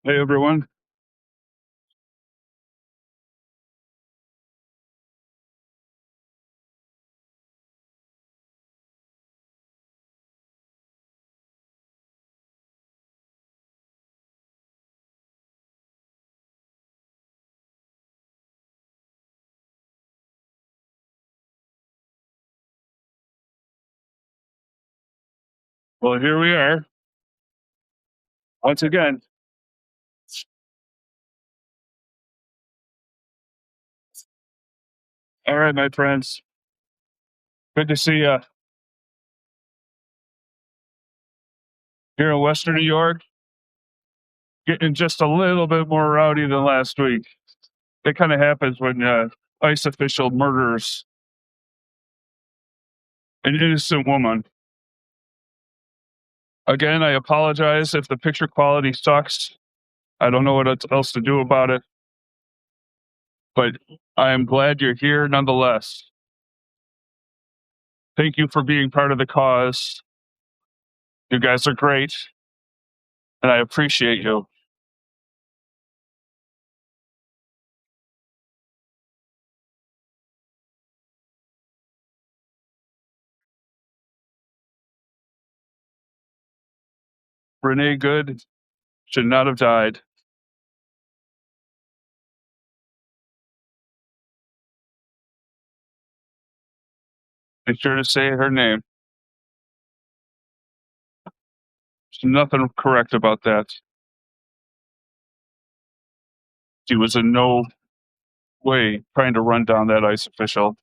Hey everyone. Well, here we are once again. All right, my friends. Good to see you here in Western New York. Getting just a little bit more rowdy than last week. It kind of happens when ICE official murders an innocent woman. Again, I apologize if the picture quality sucks. I don't know what else to do about it, but I am glad you're here nonetheless. Thank you for being part of the cause. You guys are great, and I appreciate you. Renee Good should not have died. Be sure to say her name. There's nothing correct about that. She was in no way trying to run down that ICE official.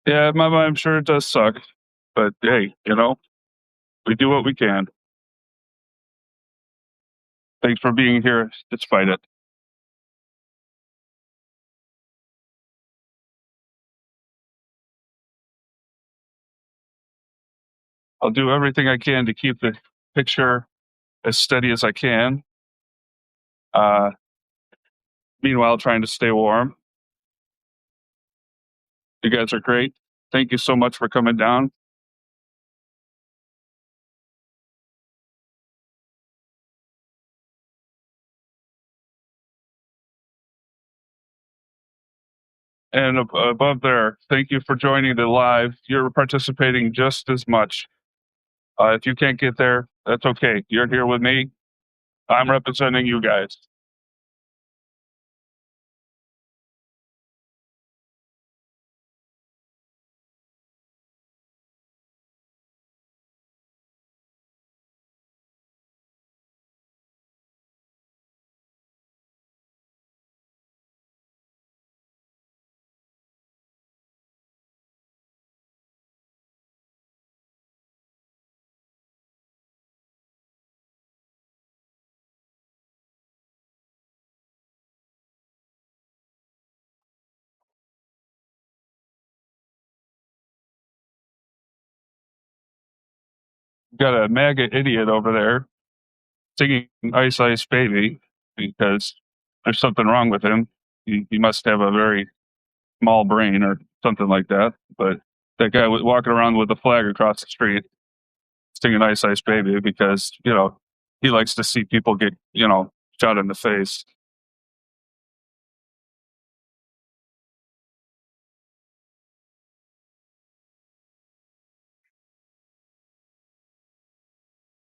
Yeah, I'm sure it does suck, but hey, we do what we can. Thanks for being here despite it. I'll do everything I can to keep the picture as steady as I can. Uh, Meanwhile, trying to stay warm. You guys are great. Thank you so much for coming down. And above there, thank you for joining the live. You're participating just as much. If you can't get there, that's okay. You're here with me. I'm representing you guys. Got a MAGA idiot over there singing Ice Ice Baby because there's something wrong with him. He must have a very small brain or something like that. But that guy was walking around with a flag across the street singing Ice Ice Baby because, he likes to see people get, shot in the face.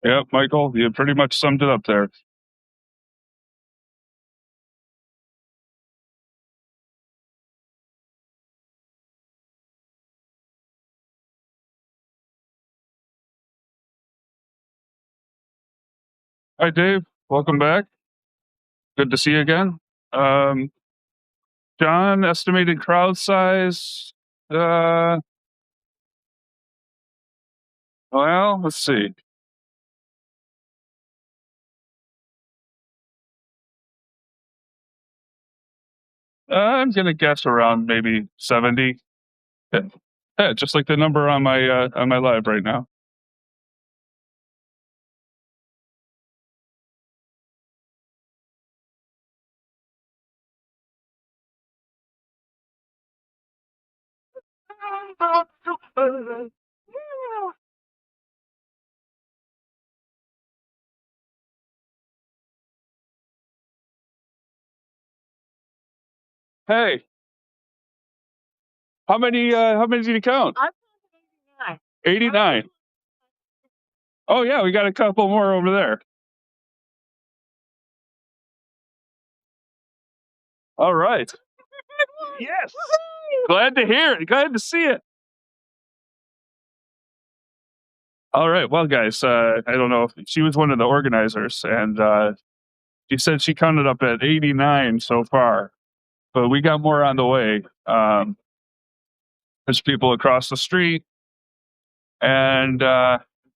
Yep, Michael, you pretty much summed it up there. Hi, Dave. Welcome back. Good to see you again. Um, John, estimated crowd size. Uh, well, let's see. I'm gonna guess around maybe 70. Yeah, yeah, just like the number on my live right now. Hey, how many did you count? 89. Oh yeah, we got a couple more over there. All right. Yes. Glad to hear it. Glad to see it. All right. Well, guys, I don't know if she was one of the organizers, and she said she counted up at 89 so far, but we got more on the way. There's people across the street and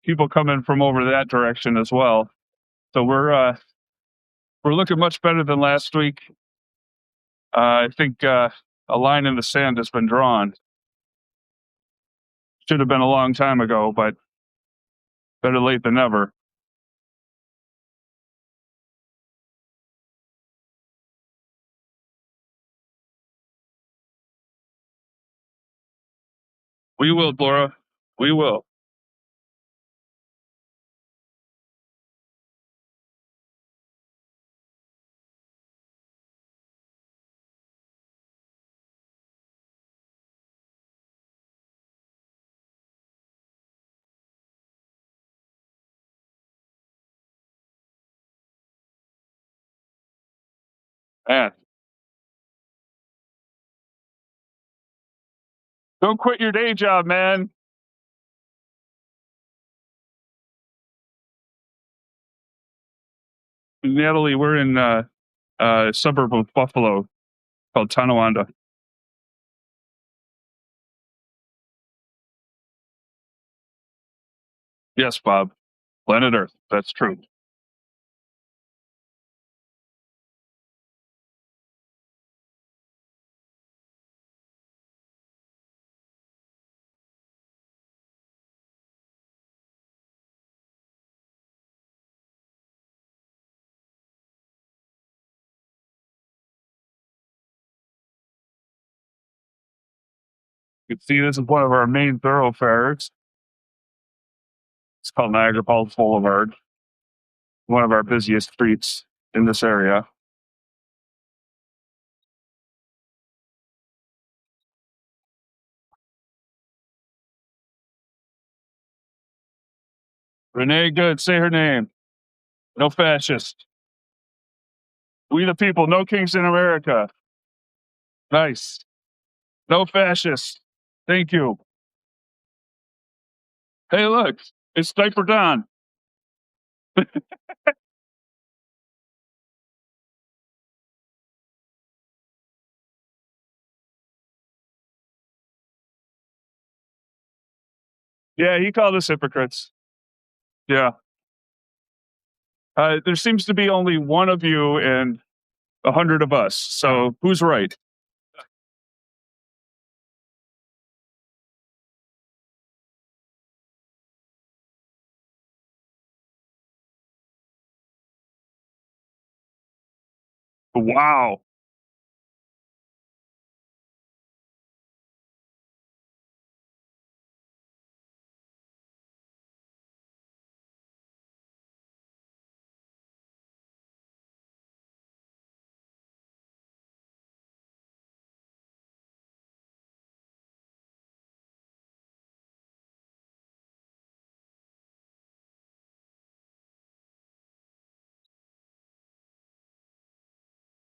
people coming from over that direction as well. So we're looking much better than last week. I think a line in the sand has been drawn. Should have been a long time ago, but better late than never. We will, Laura. We will. Man, don't quit your day job, man. Natalie, we're in a suburb of Buffalo called Tonawanda. Yes, Bob. Planet Earth. That's true. You can see this is one of our main thoroughfares. It's called Niagara Falls Boulevard, one of our busiest streets in this area. Renee, good. Say her name. No fascist. We the people. No kings in America. Nice. No fascist. Thank you. Hey, look. It's Diaper Don. Yeah, he called us hypocrites. Yeah. There seems to be only one of you and 100 of us. So who's right? Wow.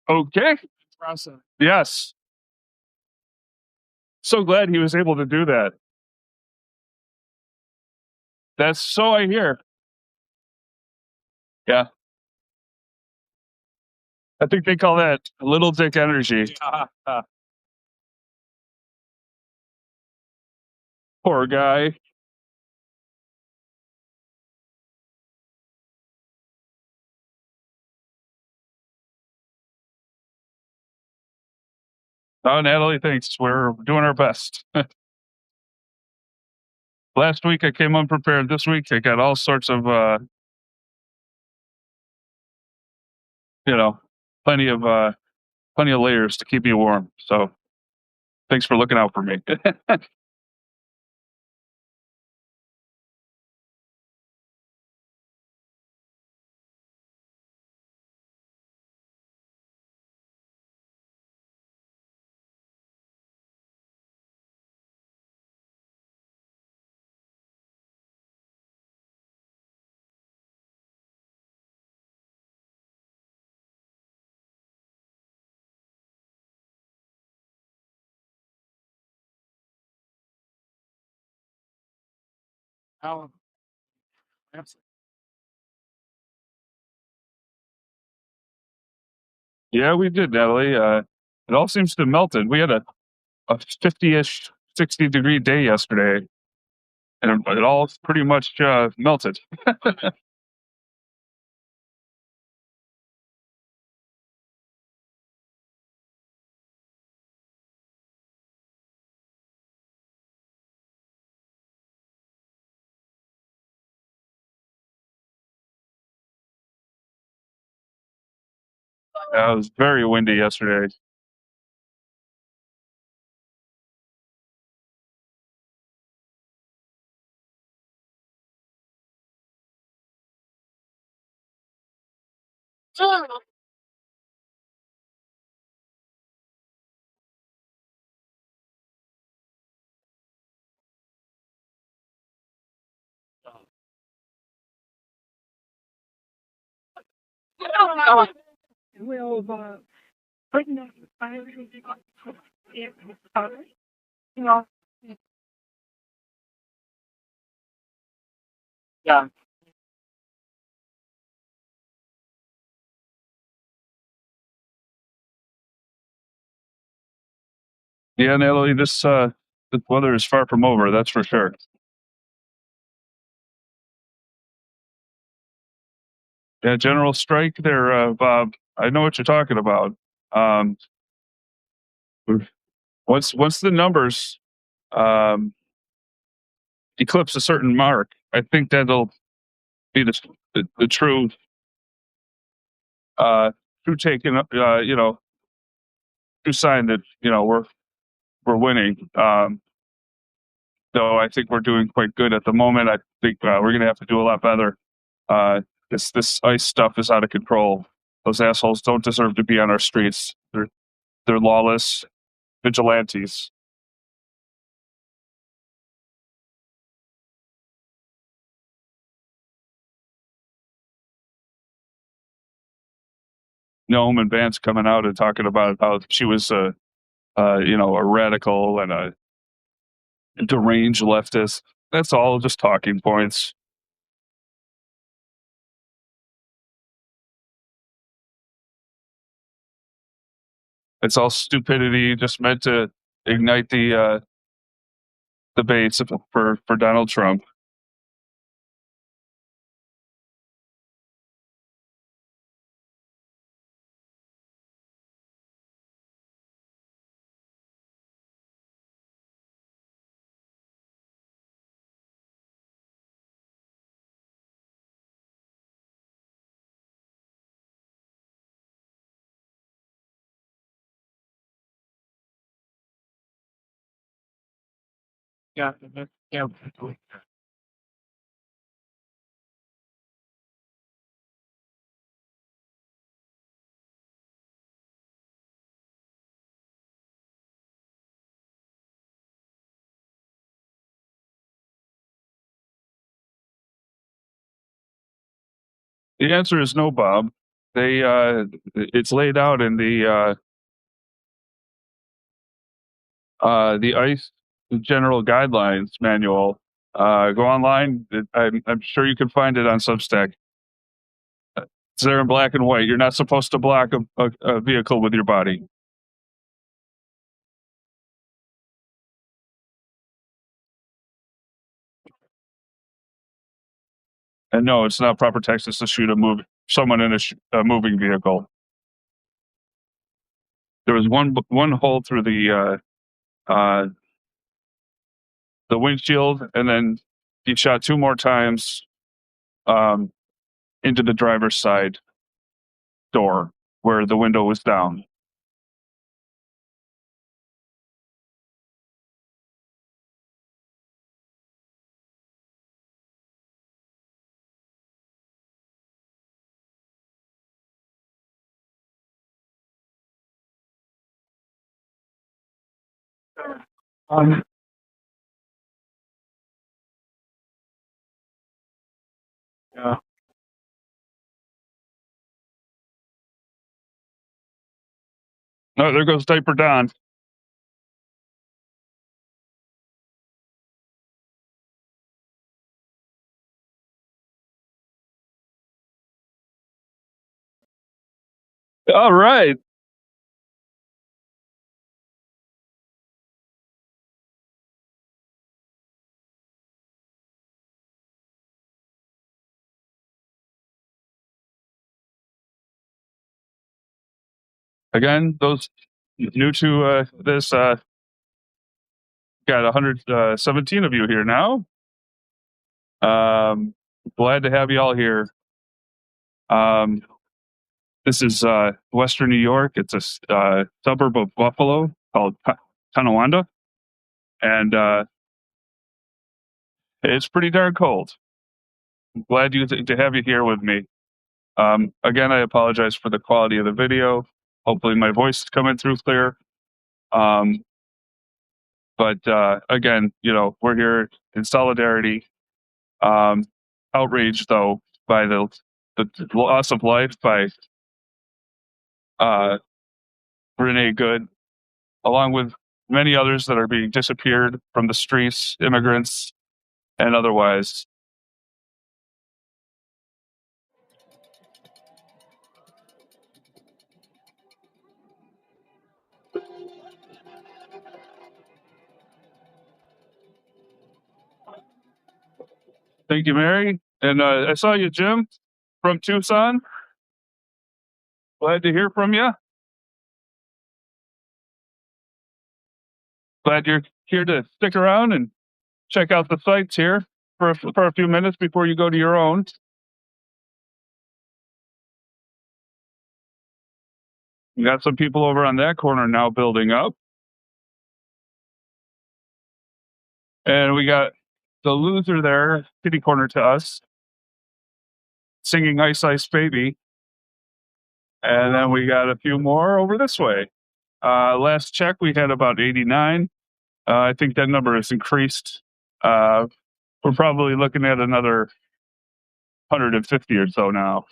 Okay. Awesome. Yes. So glad he was able to do that. That's so I hear. Yeah. I think they call that little dick energy. Poor guy. Oh, Natalie, thanks. We're doing our best. Last week I came unprepared. This week I got all sorts of, you know, plenty of plenty of layers to keep me warm. So thanks for looking out for me. Yeah, we did, Natalie. It all seems to have melted. We had a 50-ish, 60-degree day yesterday, and it all pretty much melted. It was very windy yesterday. Yeah, Natalie, this weather is far from over. That's for sure. Yeah, general strike there, Bob. I know what you're talking about. Um, once the numbers um, eclipse a certain mark, I think that'll be the true true taking true sign that we're winning. Though I think we're doing quite good at the moment. I think we're going to have to do a lot better. Uh, this ice stuff is out of control. Those assholes don't deserve to be on our streets. They're lawless vigilantes. Noam and Vance coming out and talking about how she was a radical and a deranged leftist. That's all just talking points. It's all stupidity, just meant to ignite the debates for Donald Trump. The answer is no, Bob. They it's laid out in the ICE general guidelines manual. Go online. I'm sure you can find it on Substack. It's there in black and white. You're not supposed to block a vehicle with your body. And no, it's not proper Texas to shoot someone in a moving vehicle. There was one hole through the windshield, and then he shot 2 more times into the driver's side door where the window was down. Yeah. No, there goes Diaper Don. All right. Again, those new to this, got 117 of you here now. Glad to have you all here. This is Western New York. It's a suburb of Buffalo called Tonawanda, and it's pretty darn cold. I'm glad to have you here with me. Again, I apologize for the quality of the video. Hopefully, my voice is coming through clear. But again, we're here in solidarity. Outraged though by the loss of life by Renee Good, along with many others that are being disappeared from the streets, immigrants and otherwise. Thank you, Mary. And I saw you, Jim, from Tucson. Glad to hear from you. Glad you're here to stick around and check out the sites here for a few minutes before you go to your own. We got some people over on that corner now building up. And we got the loser there, kitty corner to us, singing Ice Ice Baby. And then we got a few more over this way. Last check, we had about 89. I think that number has increased. We're probably looking at another 150 or so now.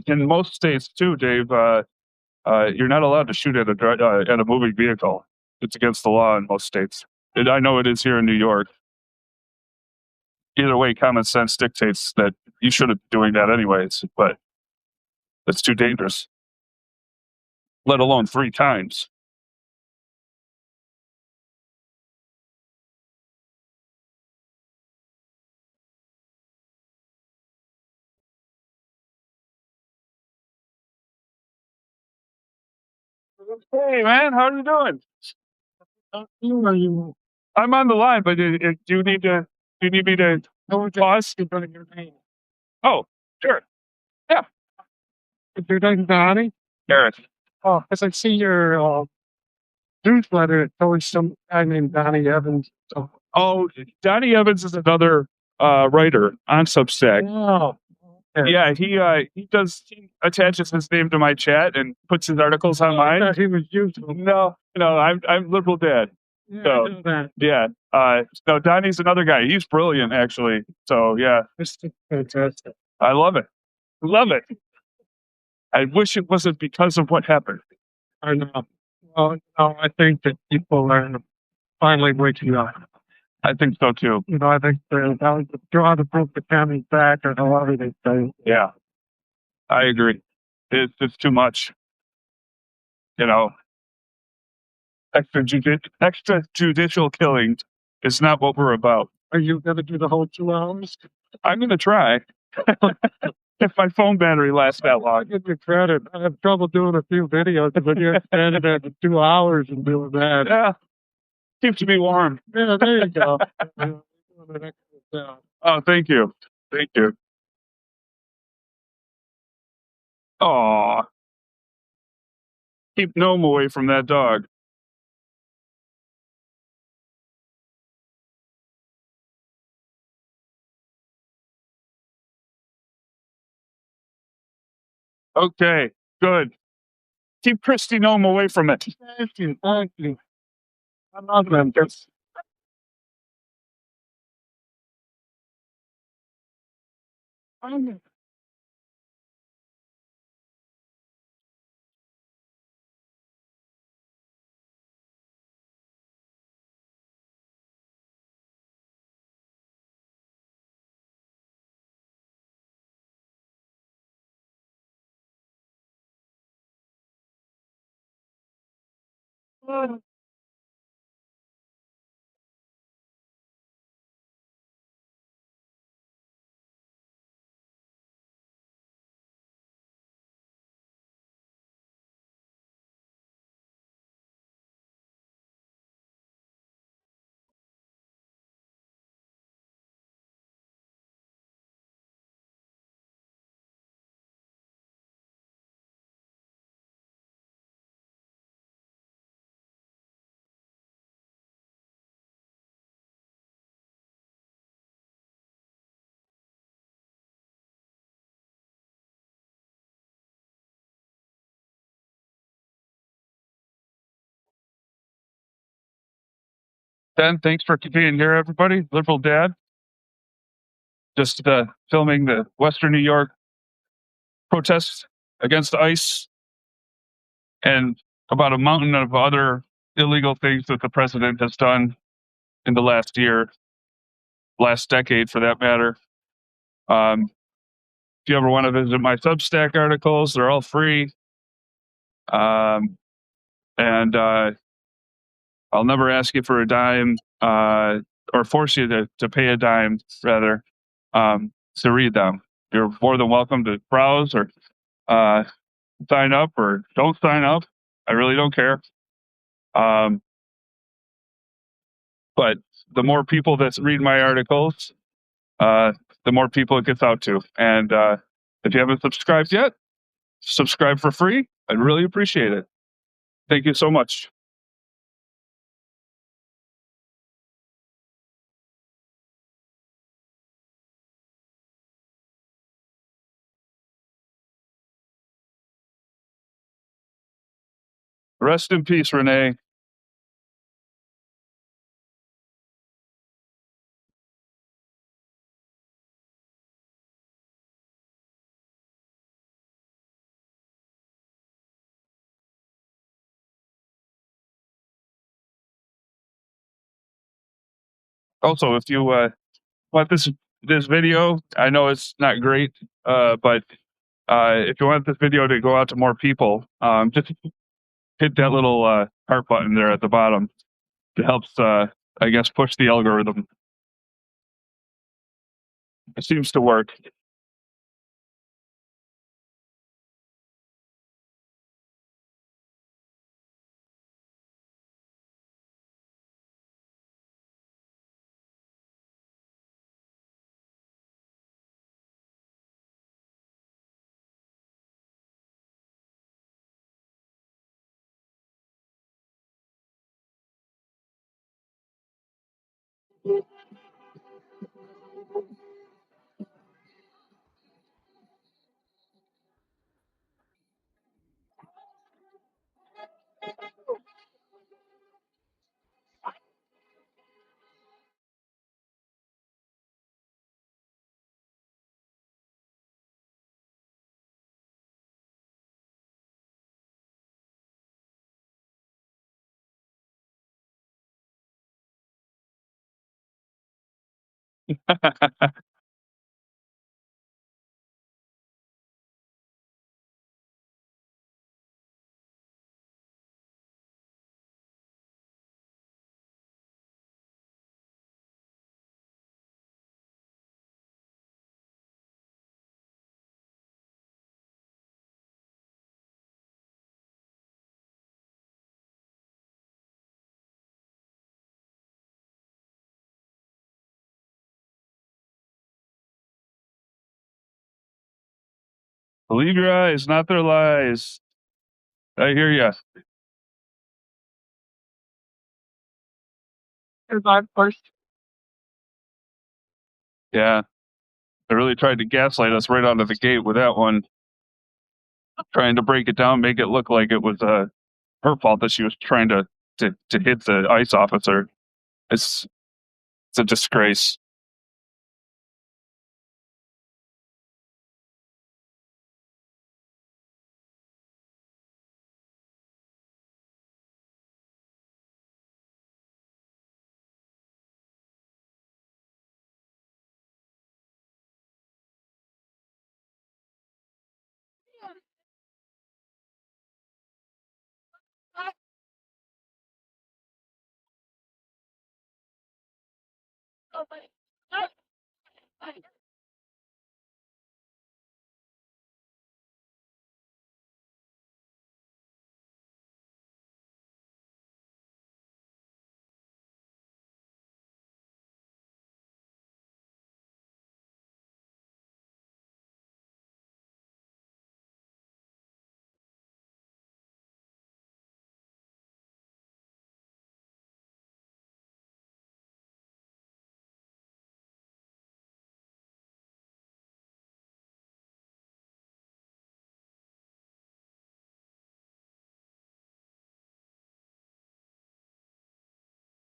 In most states too, Dave, you're not allowed to shoot at a moving vehicle. It's against the law in most states. I know it is here in New York. Either way, common sense dictates that you shouldn't be doing that anyways, but it's too dangerous, let alone 3 times. Hey, man, how are you doing? I'm on the line, but do you need me to pause? Oh, sure. Yeah. You're talking to Honey? Eric. Oh, because I see your newsletter. It's always some guy named Donnie Evans. Oh, Donnie Evans is another writer on Substack. Oh. Yeah, he does. He attaches his name to my chat and puts his articles on mine. I thought he was useful. No, I'm liberal dad. Yeah, So I know that. yeah, no, Donnie's another guy. He's brilliant, actually. So yeah, It's fantastic. I love it. Love it. I wish it wasn't because of what happened. I know. Well, no, I think that people are finally waking up. I think so too. You know, I think that was the draw to put the county back, or however they say. Yeah, I agree. It's too much. You know, extrajudicial killings is not what we're about. Are you going to do the whole 2 hours? I'm gonna try. If my phone battery lasts that I long. give you credit. I have trouble doing a few videos, but you're standing there for 2 hours and doing that. Yeah, keeps me warm. Yeah, there you go. Doing an excellent job. Oh, thank you. Thank you. Aw. Keep Gnome away from that dog. Okay, good. Keep Christy Gnome away from it. Thank you. Thank you. I love them. Just Ben, thanks for being here, everybody. Liberal Dad. Just filming the Western New York protests against ICE and about a mountain of other illegal things that the president has done in the last year, last decade for that matter. If you ever want to visit my Substack articles, they're all free. And I'll never ask you for a dime or force you to pay a dime, rather, to read them. You're more than welcome to browse or sign up or don't sign up. I really don't care. But the more people that read my articles, the more people it gets out to. And if you haven't subscribed yet, subscribe for free. I'd really appreciate it. Thank you so much. Rest in peace, Renee. Also, if you want this video, I know it's not great, but if you want this video to go out to more people, just hit that little heart button there at the bottom. It helps, I guess, push the algorithm. It seems to work. Believe your eyes, not their lies. I hear ya. Here's first. Yeah, they really tried to gaslight us right out of the gate with that one, trying to break it down, make it look like it was her fault that she was trying to hit the ICE officer. It's it's a disgrace.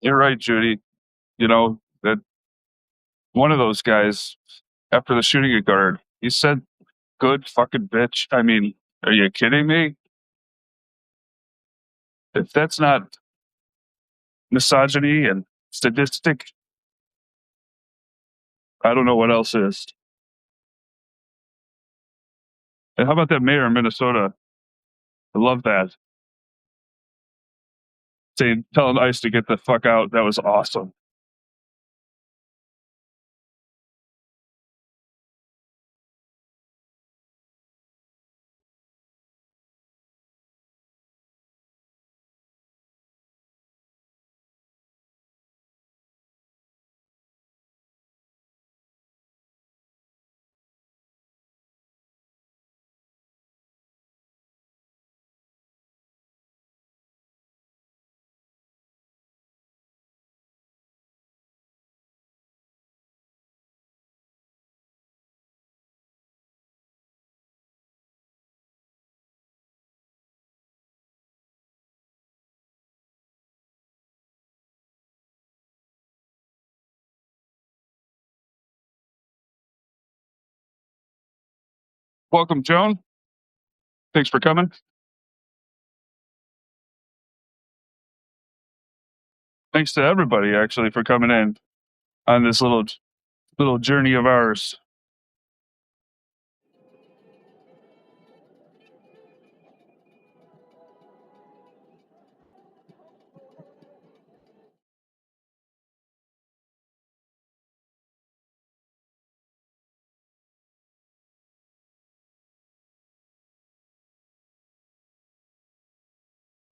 You're right, Judy. You know that one of those guys after the shooting occurred, he said, "Good fucking bitch." I mean, are you kidding me? If that's not misogyny and sadistic, I don't know what else is. And how about that mayor in Minnesota? I love that. Saying, telling ICE to get the fuck out. That was awesome. Welcome, Joan. Thanks for coming. Thanks to everybody actually for coming in on this little journey of ours.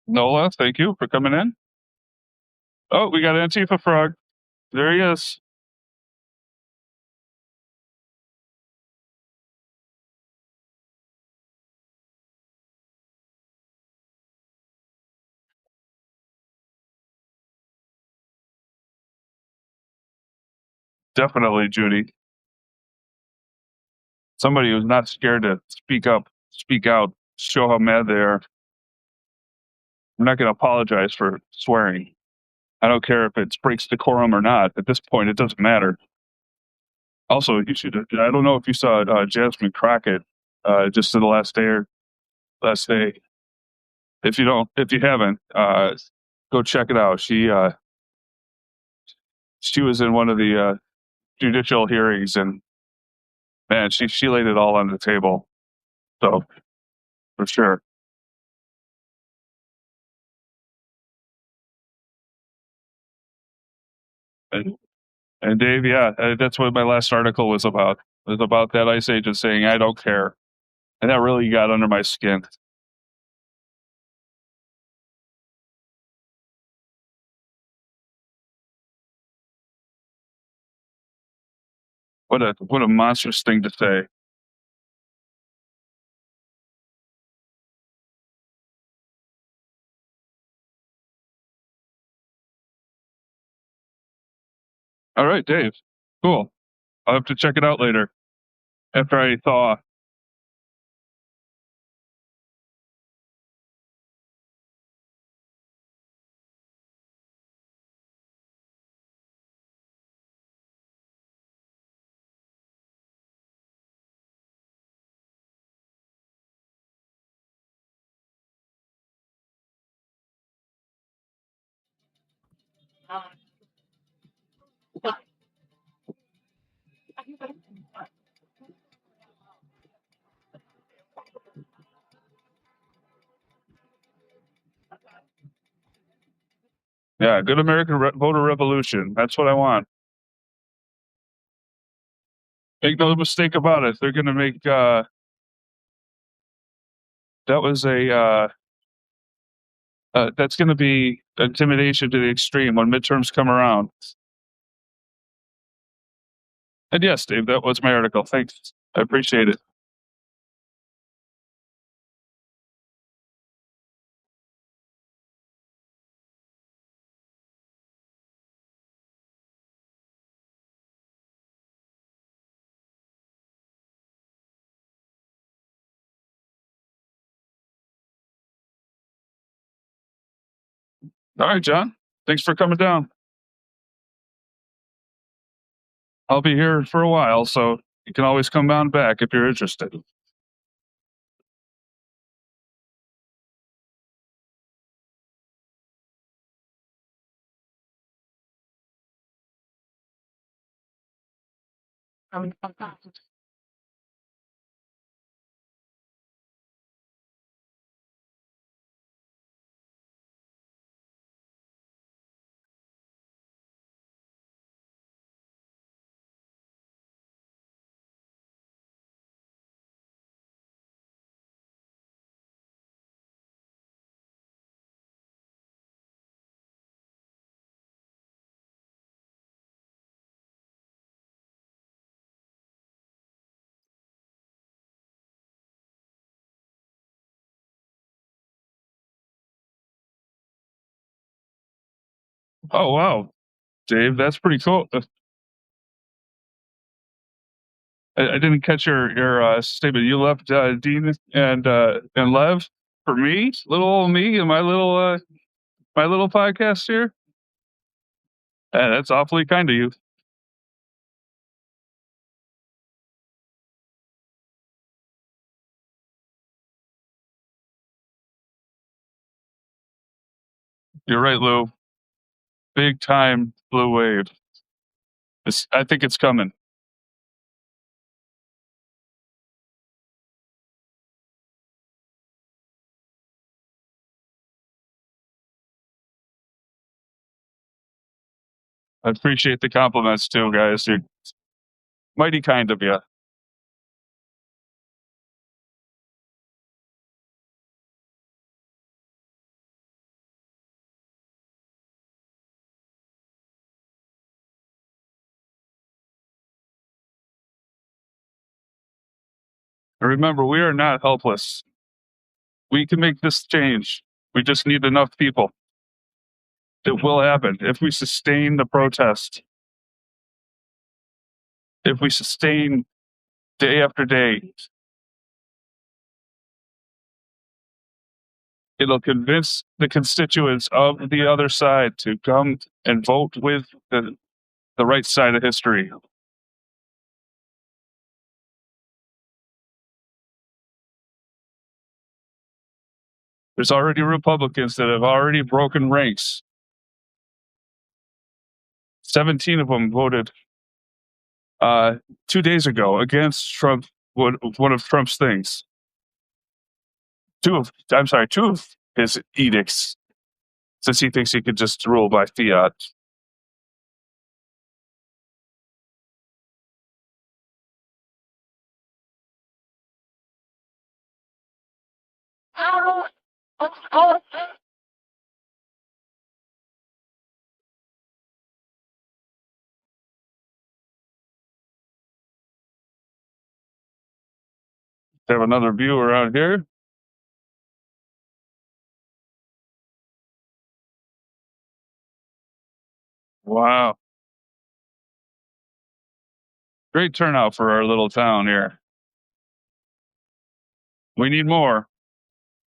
Nola, thank you for coming in. Oh, we got Antifa Frog. There he is. Definitely, Judy. Somebody who's not scared to speak up, speak out, show how mad they are. I'm not going to apologize for swearing. I don't care if it breaks decorum or not. At this point, it doesn't matter. Also, you should. I don't know if you saw Jasmine Crockett just in the last day. If you don't, if you haven't, go check it out. She was in one of the judicial hearings, and man, she laid it all on the table. So for sure. And, and Dave, yeah, that's what my last article was about. It was about that ICE agent saying, "I don't care," and that really got under my skin. What a monstrous thing to say. All right, Dave. Cool. I'll have to check it out later after I thaw. Yeah, good American voter revolution. That's what I want. Make no mistake about it. They're going to make that was a that's going to be intimidation to the extreme when midterms come around. And yes, Dave, that was my article. Thanks. I appreciate it. All right, John. Thanks for coming down. I'll be here for a while, so you can always come down back if you're interested. Oh wow, Dave, that's pretty cool. I didn't catch your statement. You left Dean and Lev for me, little old me, and my little podcast here. That's awfully kind of you. You're right, Lou. Big time blue wave. I think it's coming. I appreciate the compliments too, guys. You're mighty kind of you. And remember, we are not helpless. We can make this change. We just need enough people. It will happen if we sustain the protest. If we sustain day after day, it'll convince the constituents of the other side to come and vote with the right side of history. There's already Republicans that have already broken ranks. 17 of them voted uh, 2 days ago against Trump, one of Trump's things. Two of his edicts, since he thinks he could just rule by fiat. Have another view around here. Wow, great turnout for our little town here. We need more,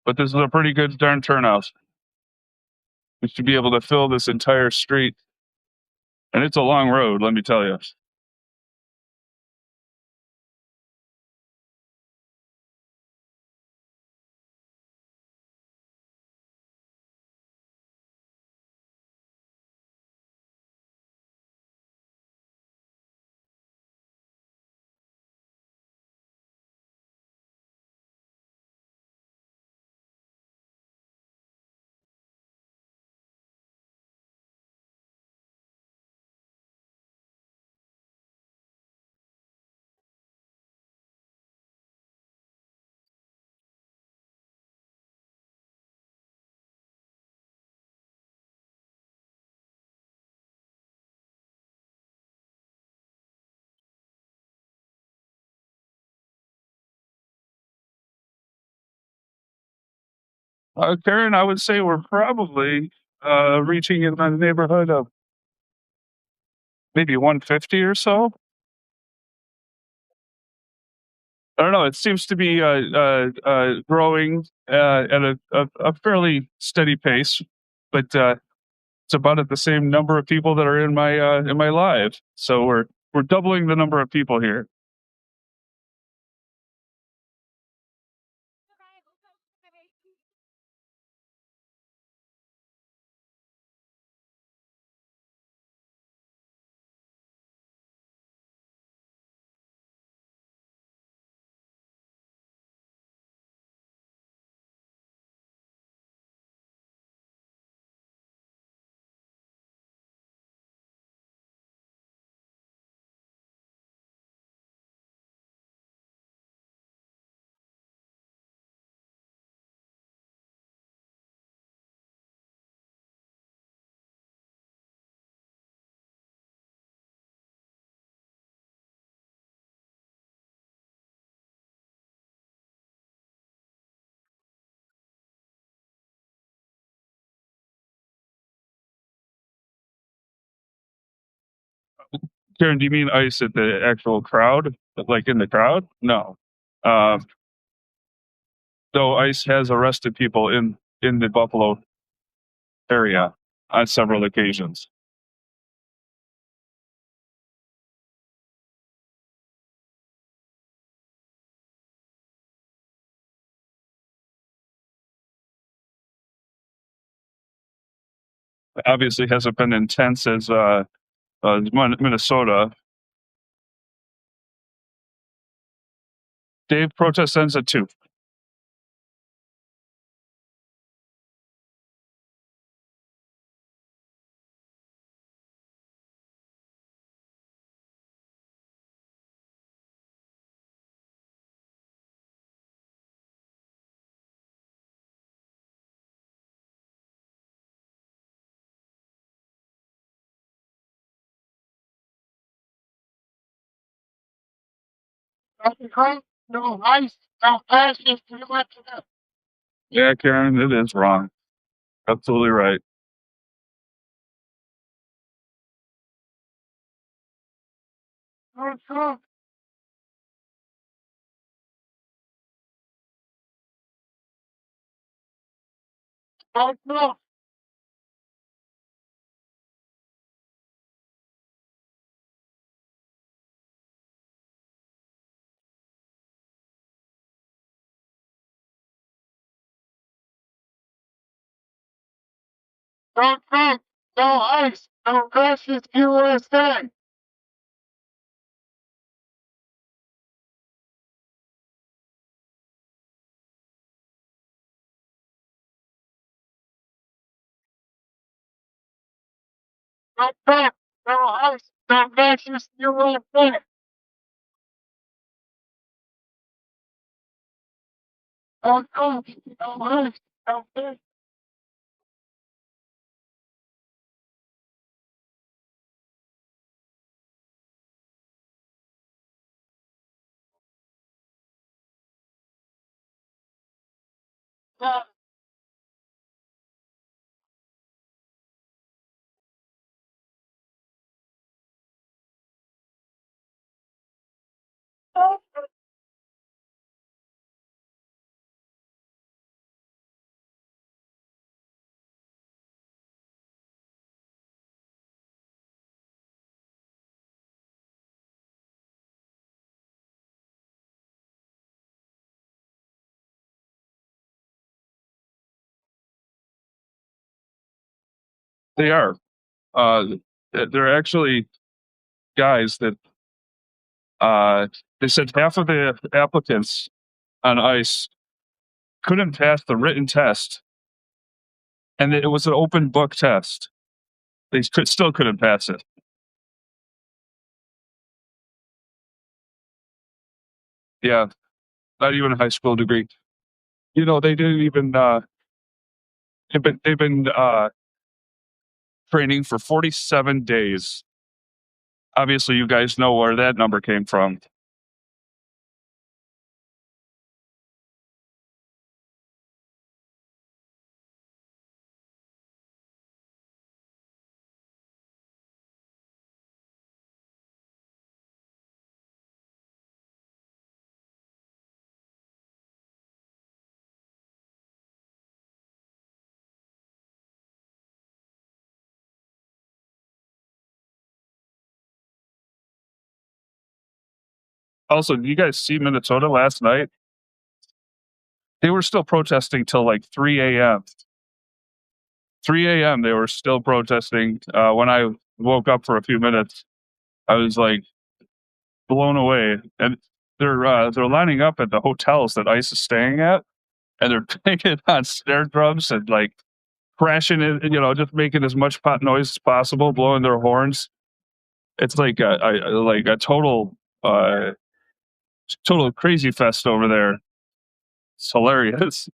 but this is a pretty good darn turnout. We should be able to fill this entire street, and it's a long road, let me tell you. Karen, I would say we're probably reaching in the neighborhood of maybe 150 or so. I don't know. It seems to be growing at a fairly steady pace, but it's about at the same number of people that are in my live. So we're doubling the number of people here. Karen, do you mean ice at the actual crowd, like in the crowd? No. Uh, though ICE has arrested people in the Buffalo area on several occasions. Obviously, hasn't been intense as Minnesota. Dave, protest ends at 2. No ice, no ashes, we went to that. Yeah, Karen, it is wrong. Absolutely right. Don't Trump, don't Trump, don't Trump, no ice, no ashes, USA. Not back. No ice. Not back. You won't back. Oh, no. No ice. No back. They are. Uh, they're actually guys that uh, they said half of the applicants on ICE couldn't pass the written test, and it was an open book test. Still couldn't pass it. Yeah, not even a high school degree. They didn't even. They've been training for 47 days. Obviously, you guys know where that number came from. Also, did you guys see Minnesota last night? They were still protesting till like 3 a.m. 3 a.m. They were still protesting. When I woke up for a few minutes, I was like blown away. And they're lining up at the hotels that ICE is staying at, and they're taking on snare drums and like crashing it, just making as much pot noise as possible, blowing their horns. It's like a total crazy fest over there. It's hilarious.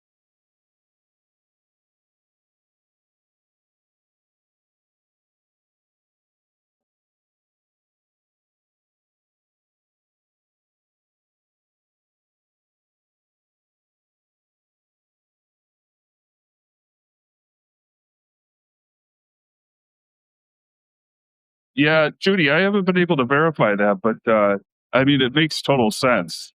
Yeah, Judy, I haven't been able to verify that, but I mean, it makes total sense.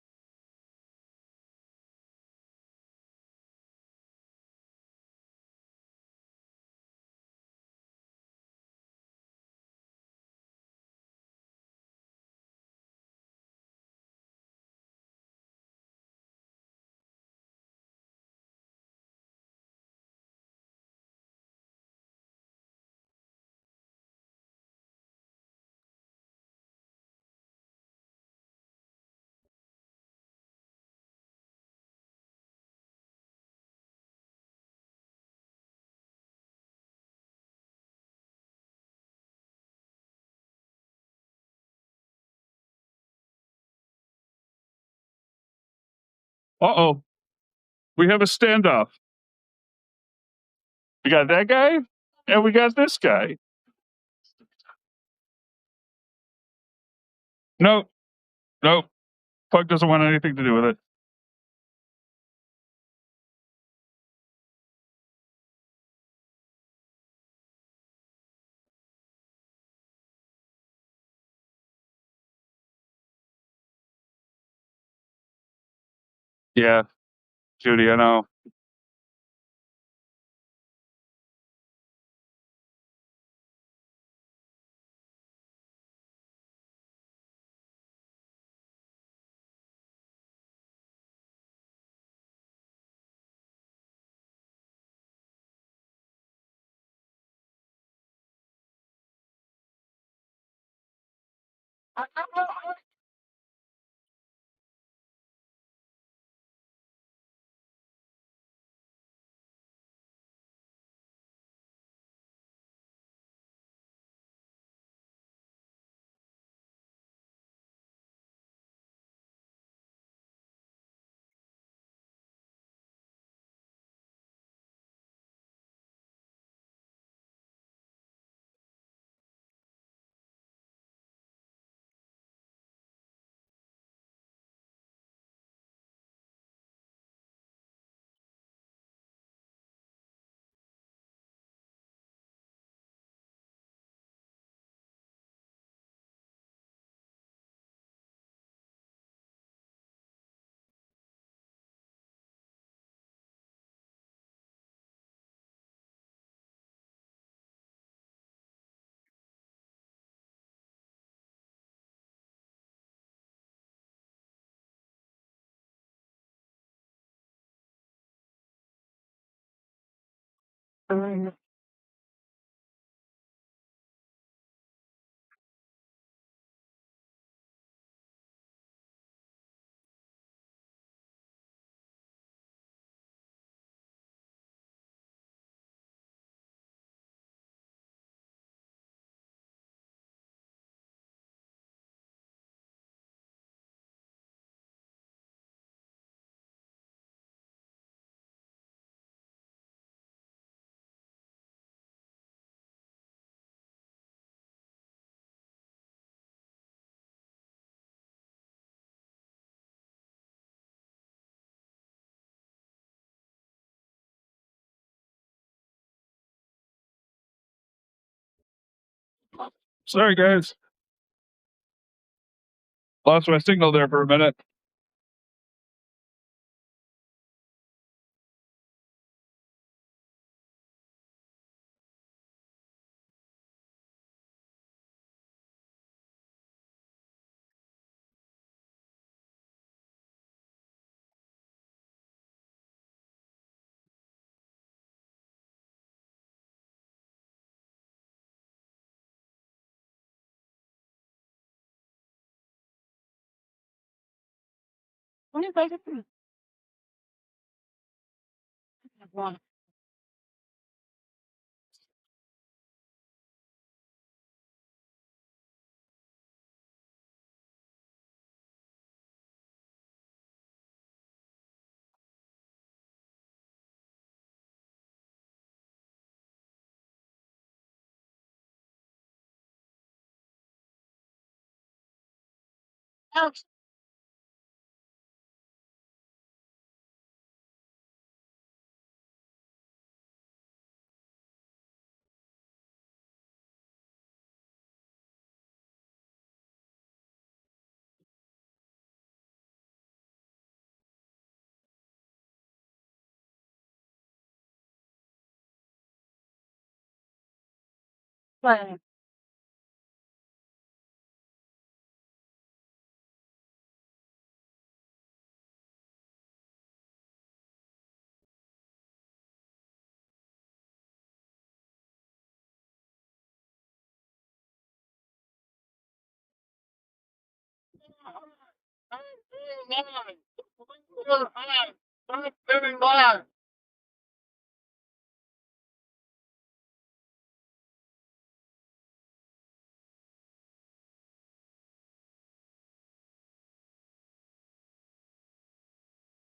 Uh oh, we have a standoff. We got that guy, and we got this guy. No, no, Pug doesn't want anything to do with it. Yeah, Judy, I know. Sorry, guys. Lost my signal there for a minute.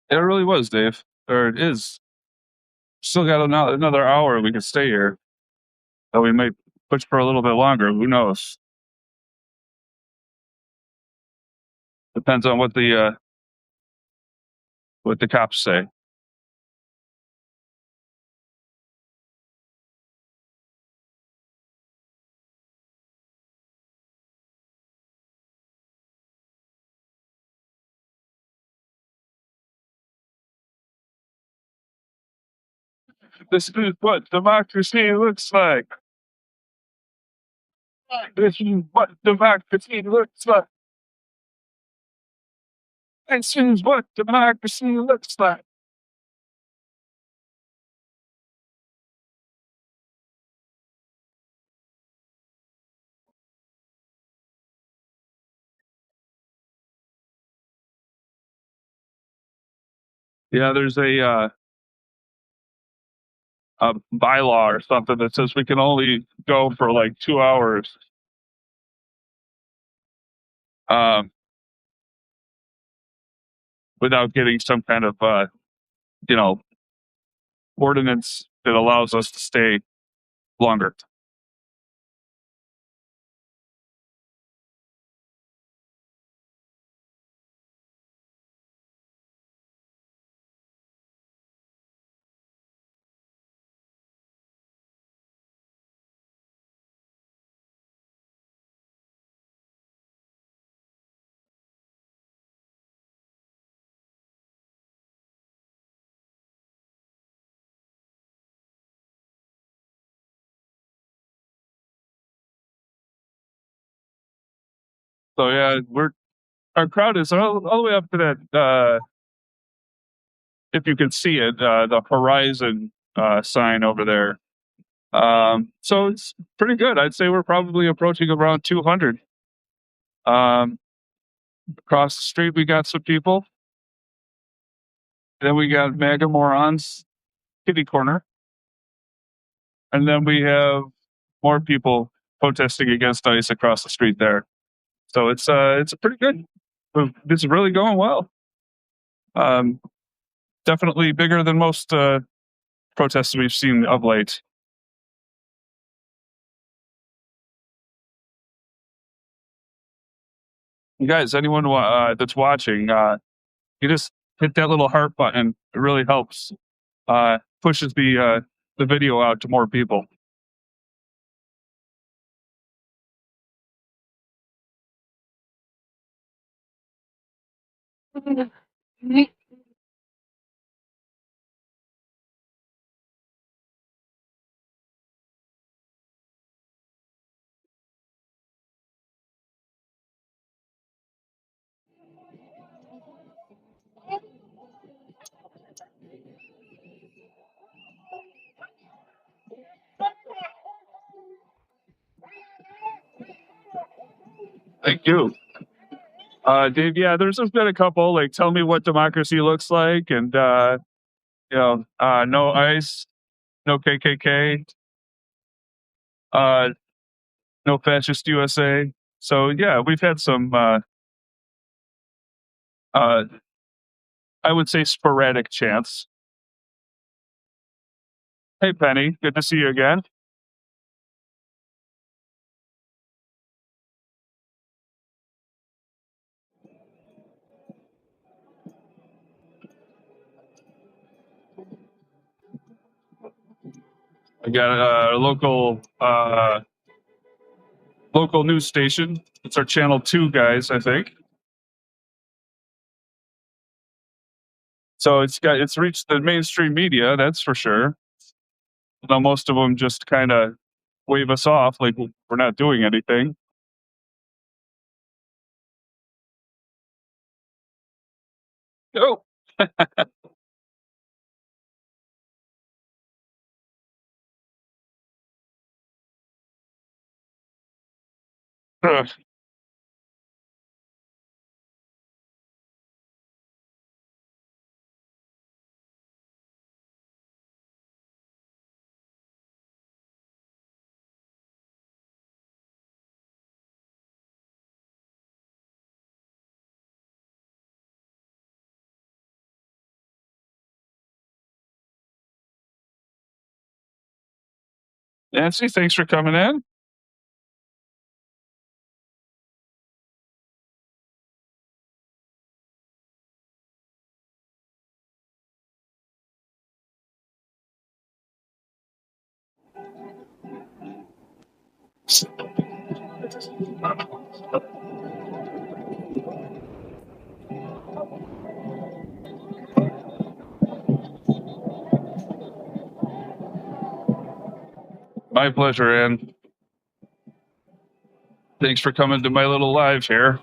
It really was, Dave. Or it is. Still got another hour we could stay here. But we might push for a little bit longer. Who knows? Depends on what the cops say. This is what democracy looks like. This is what democracy looks like. This is what democracy looks like. Yeah, there's a bylaw or something that says we can only go for like 2 hours. Um, without getting some kind of you know ordinance that allows us to stay longer. So yeah, our crowd is all the way up to that. If you can see it, the horizon sign over there. So it's pretty good. I'd say we're probably approaching around 200. Um, Across the street, we got some people. Then we got MAGA morons, kitty corner, and then we have more people protesting against ICE across the street there. So it's a pretty good. It's really going well. Um, Definitely bigger than most protests we've seen of late. You guys, anyone that's watching, you just hit that little heart button. It really helps. Pushes the video out to more people. Thank you, Dave. Yeah, there's been a couple like tell me what democracy looks like, and no ICE, no KKK, uh, no fascist USA. So yeah, we've had some. Uh, I would say sporadic chants. Hey, Penny, good to see you again. I got a local news station. It's our channel 2 guys, I think. So it's reached the mainstream media, that's for sure. Though most of them just kind of wave us off like we're not doing anything. Oh, Nancy, thanks for coming in. My pleasure, Ann. Thanks for coming to my little live here.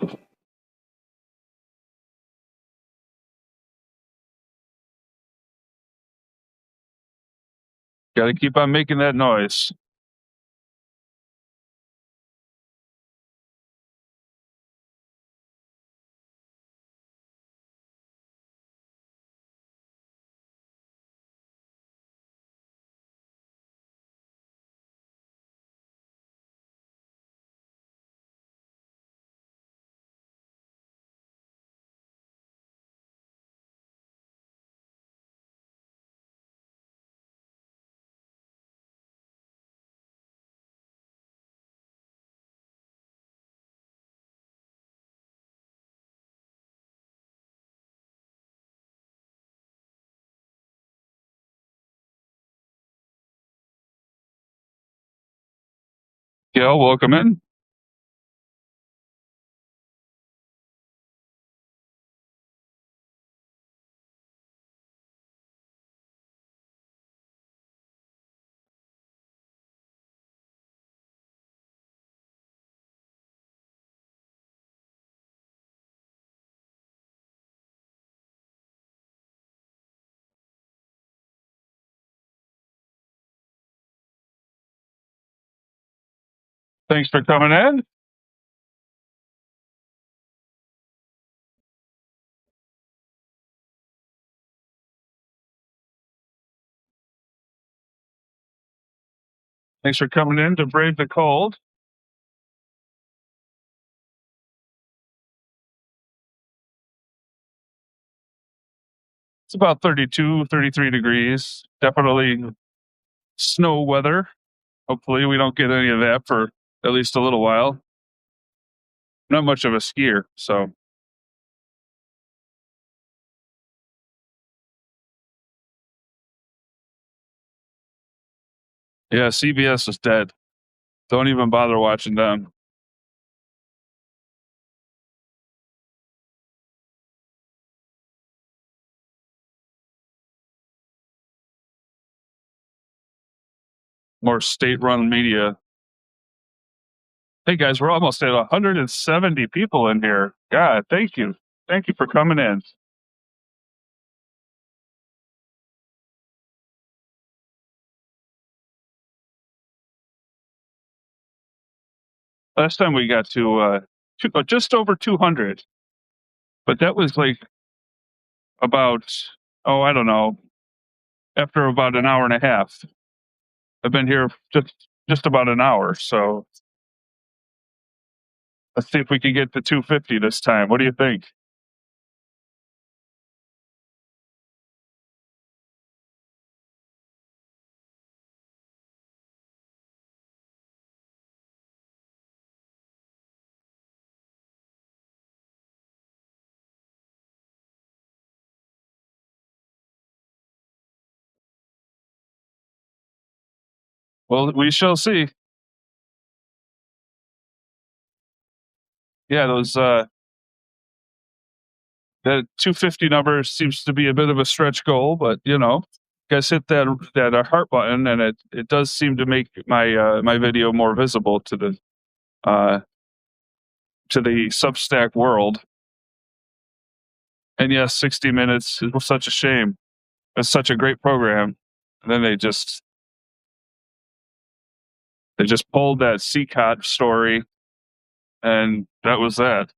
Got to keep on making that noise. Gail, welcome in. Thanks for coming in. Thanks for coming in to brave the cold. It's about 32, 33 degrees. Definitely snow weather. Hopefully, we don't get any of that for at least a little while. Not much of a skier, so yeah, CBS is dead. Don't even bother watching them. More state run media. Hey guys, we're almost at 170 people in here. God, thank you. Thank you for coming in. Last time we got to just over 200, but that was like about, oh, I don't know, after about an hour and a half. I've been here just about an hour, so let's see if we can get to 250 this time. What do you think? Well, we shall see. Yeah, those that 250 number seems to be a bit of a stretch goal, but guys hit that heart button, and it does seem to make my video more visible uh to the Substack world. And yes, 60 Minutes, it was such a shame. It's such a great program, and then they just pulled that CCOT story, and that was that.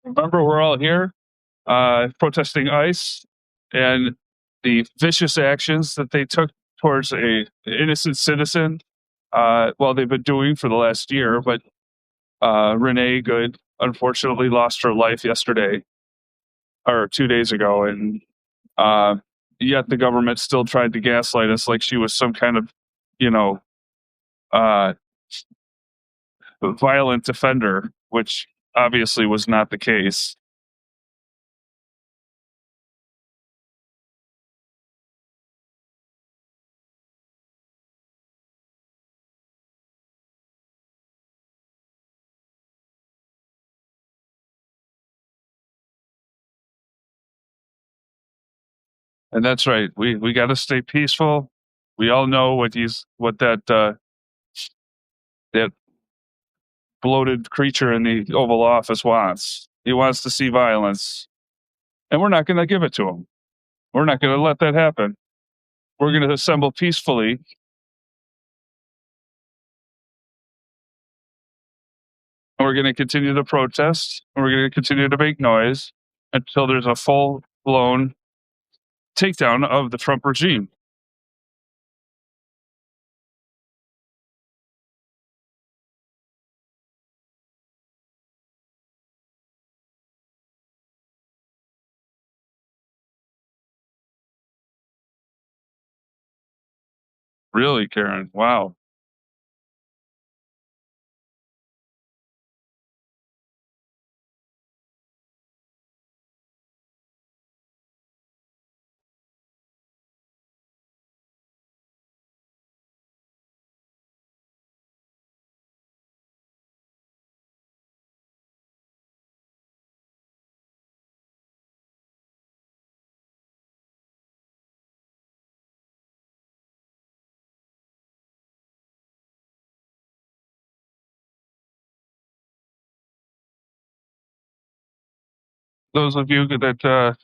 Remember, we're all here protesting ICE and the vicious actions that they took towards a innocent citizen. Well, they've been doing for the last year, but Renee Good unfortunately lost her life yesterday or 2 days ago, and uh, yet the government still tried to gaslight us like she was some kind of, you know, uh, violent offender, which obviously was not the case. And that's right. We got to stay peaceful. We all know what that bloated creature in the Oval Office wants. He wants to see violence, and we're not going to give it to him. We're not going to let that happen. We're going to assemble peacefully, and we're going to continue to protest, and we're going to continue to make noise until there's a full blown takedown of the Trump regime. Really, Karen? Wow. those of you that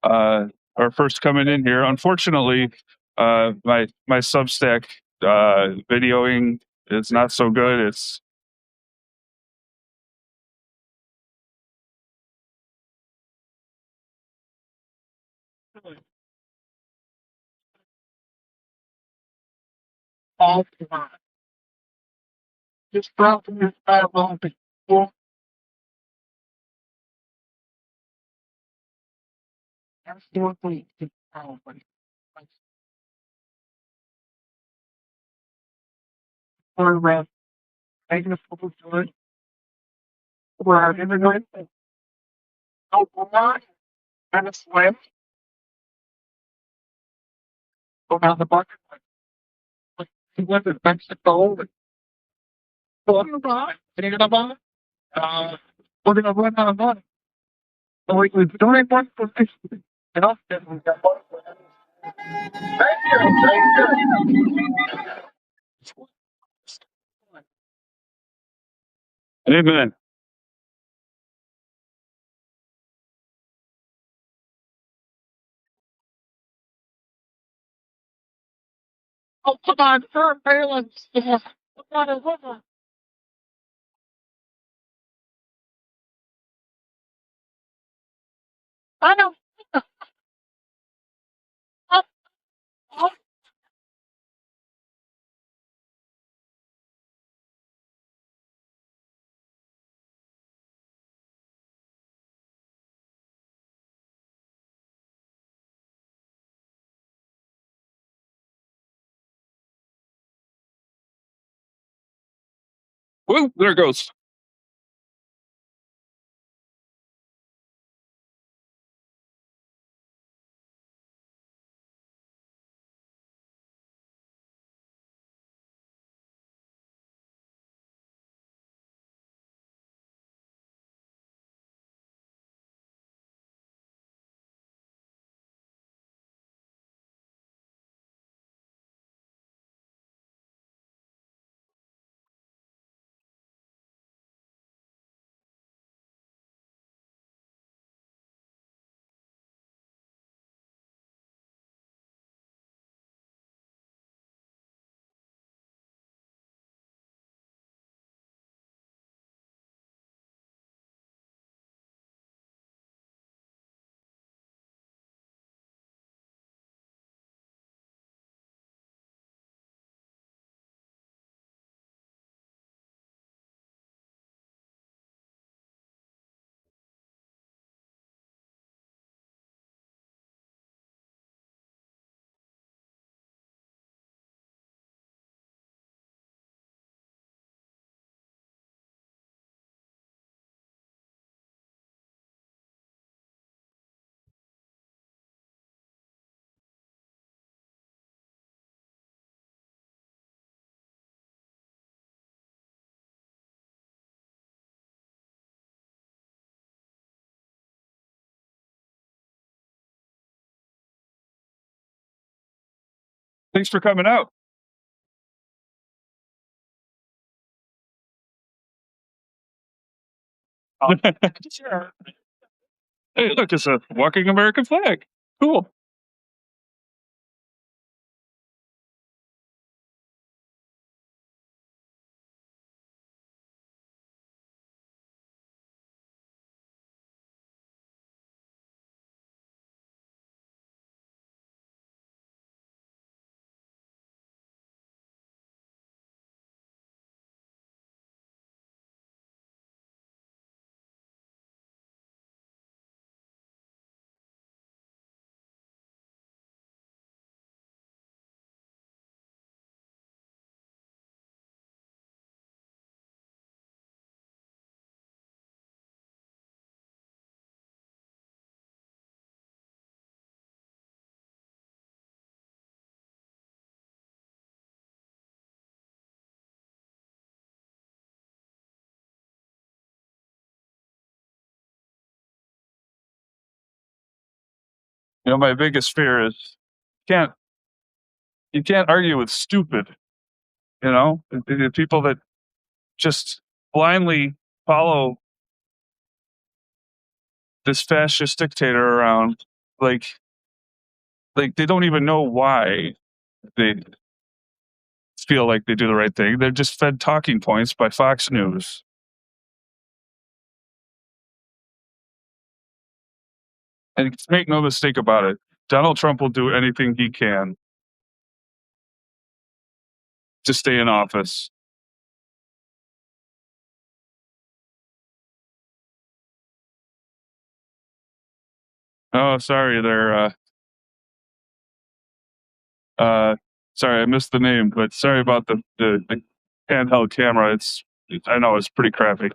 are first coming in here. Unfortunately, my Substack videoing is not so good. It's All the Just dropping your phone before absolutely probably. Or around making a full joint where I'm in the night. Oh, not and a swim around the bucket. He went to Mexico. Talking about it. About putting a run on money. So we was doing one for this. And also, we got one for that. Thank you. amen. Oh, come on, sir, Valence. Yeah. Come on, over. I don't. I, I, Woo, there it goes. Thanks for coming out. sure. Hey, look, it's a walking American flag. Cool. You know, my biggest fear is can't you can't argue with stupid. You know, the people that just blindly follow this fascist dictator around, like they don't even know why they feel like they do the right thing. They're just fed talking points by Fox News. And make no mistake about it, Donald Trump will do anything he can to stay in office. Oh, sorry, uh, sorry, I missed the name, but sorry about the handheld camera. I know it's pretty crappy.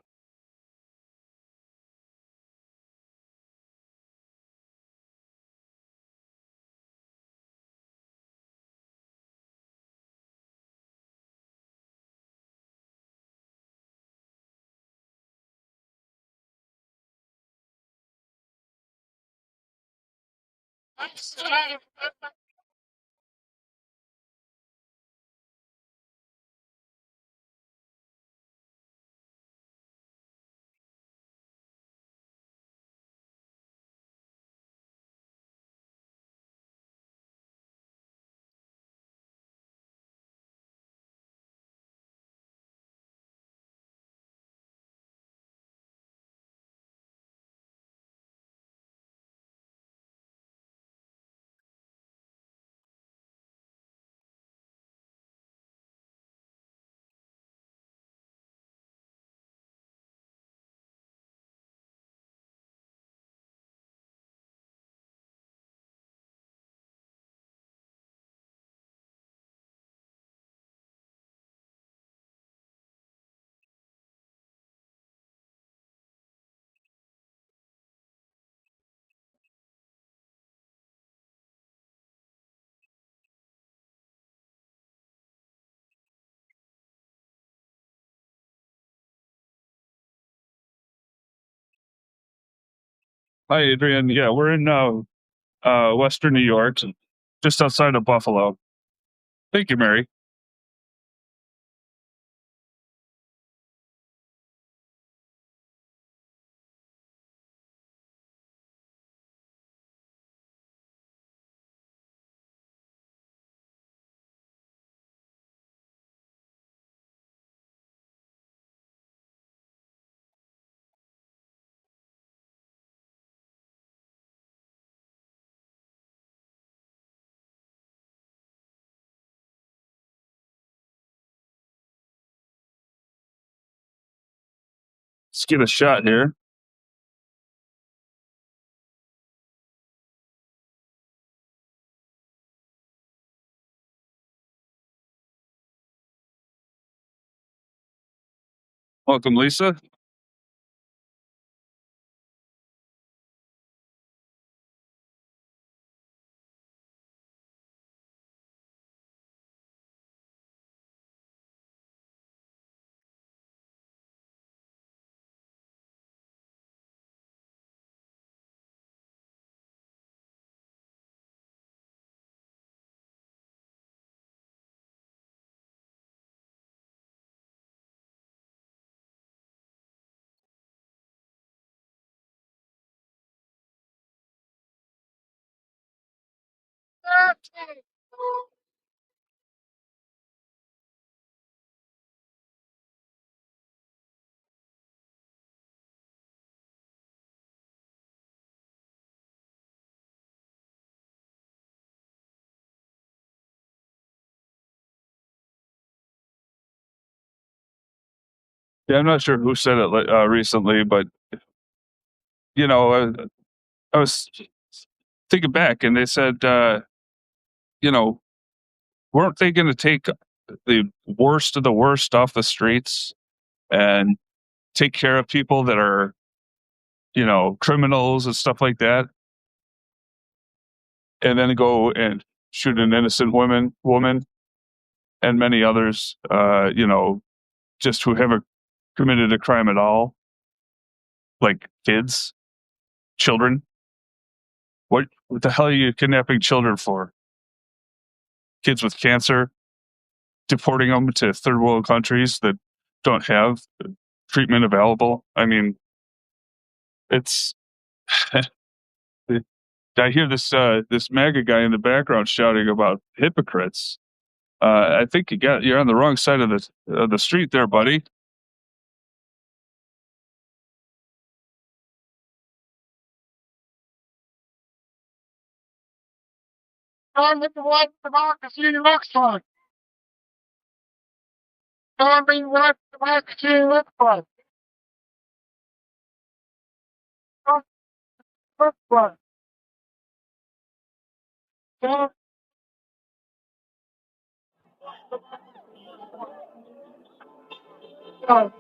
Hi, Adrian. Yeah, we're in Western New York, just outside of Buffalo. Thank you, Mary. Let's get a shot here. Welcome, Lisa. Yeah, I'm not sure who said it recently, but you know, I was thinking back, and they said, you know, weren't they going to take the worst of the worst off the streets and take care of people that are, criminals and stuff like that, and then go and shoot an innocent woman, and many others, just who haven't committed a crime at all, like kids, children. What the hell are you kidnapping children for? Kids with cancer, deporting them to third world countries that don't have treatment available. I mean, it's I hear this MAGA guy in the background shouting about hypocrites. I think you're on the wrong side of the street there, buddy. Tell me what democracy looks like. Tell me what democracy looks like. What looks like. Tell me.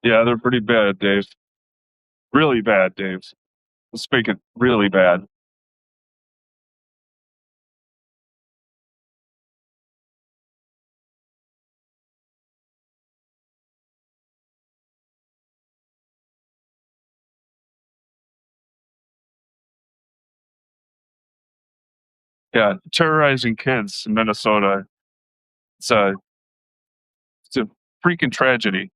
Yeah, they're pretty bad, Dave. Really bad, Dave. Let's make it really bad. Yeah, terrorizing kids in Minnesota. It's a it's a freaking tragedy.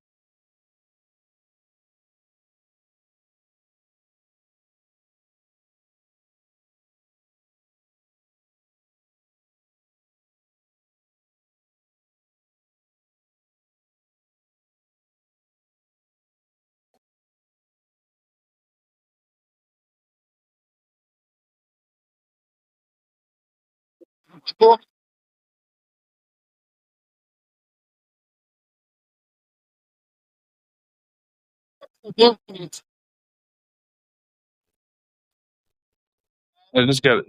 I just got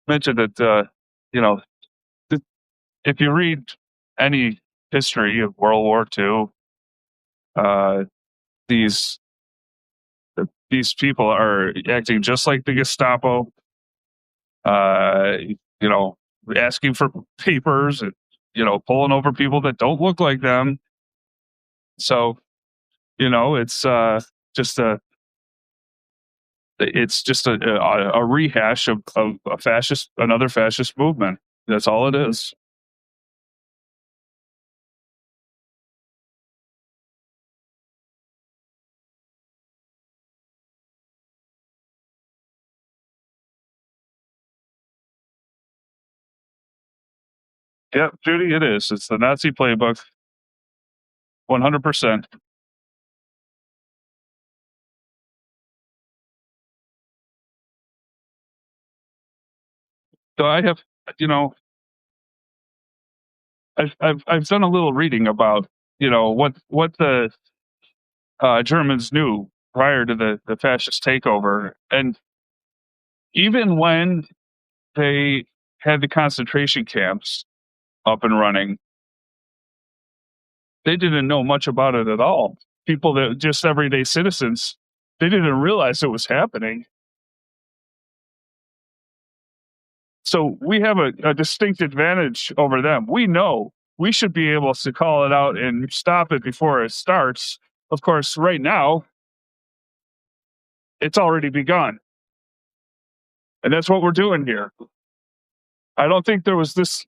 mentioned that you know th- if you read any history of World War II, uh, these these people are acting just like the Gestapo. Uh, you know, asking for papers and pulling over people that don't look like them. So it's just a rehash of another fascist movement. That's all it is. Yep, Judy, it is. It's the Nazi playbook, 100%. So I have, you know, I've done a little reading about, what the Germans knew prior to the fascist takeover, and even when they had the concentration camps up and running, they didn't know much about it at all. People that just everyday citizens, they didn't realize it was happening. So we have a distinct advantage over them. We know we should be able to call it out and stop it before it starts. Of course, right now, it's already begun. And that's what we're doing here. I don't think there was this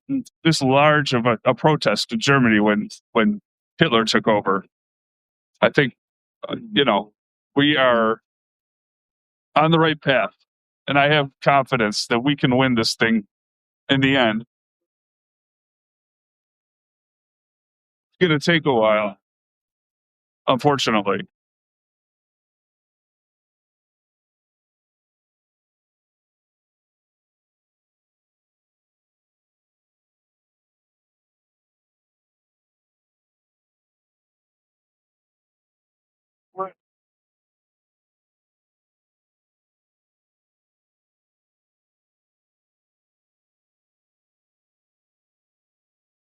large of a protest in Germany when Hitler took over. I think we are on the right path, and I have confidence that we can win this thing in the end. It's going to take a while, unfortunately.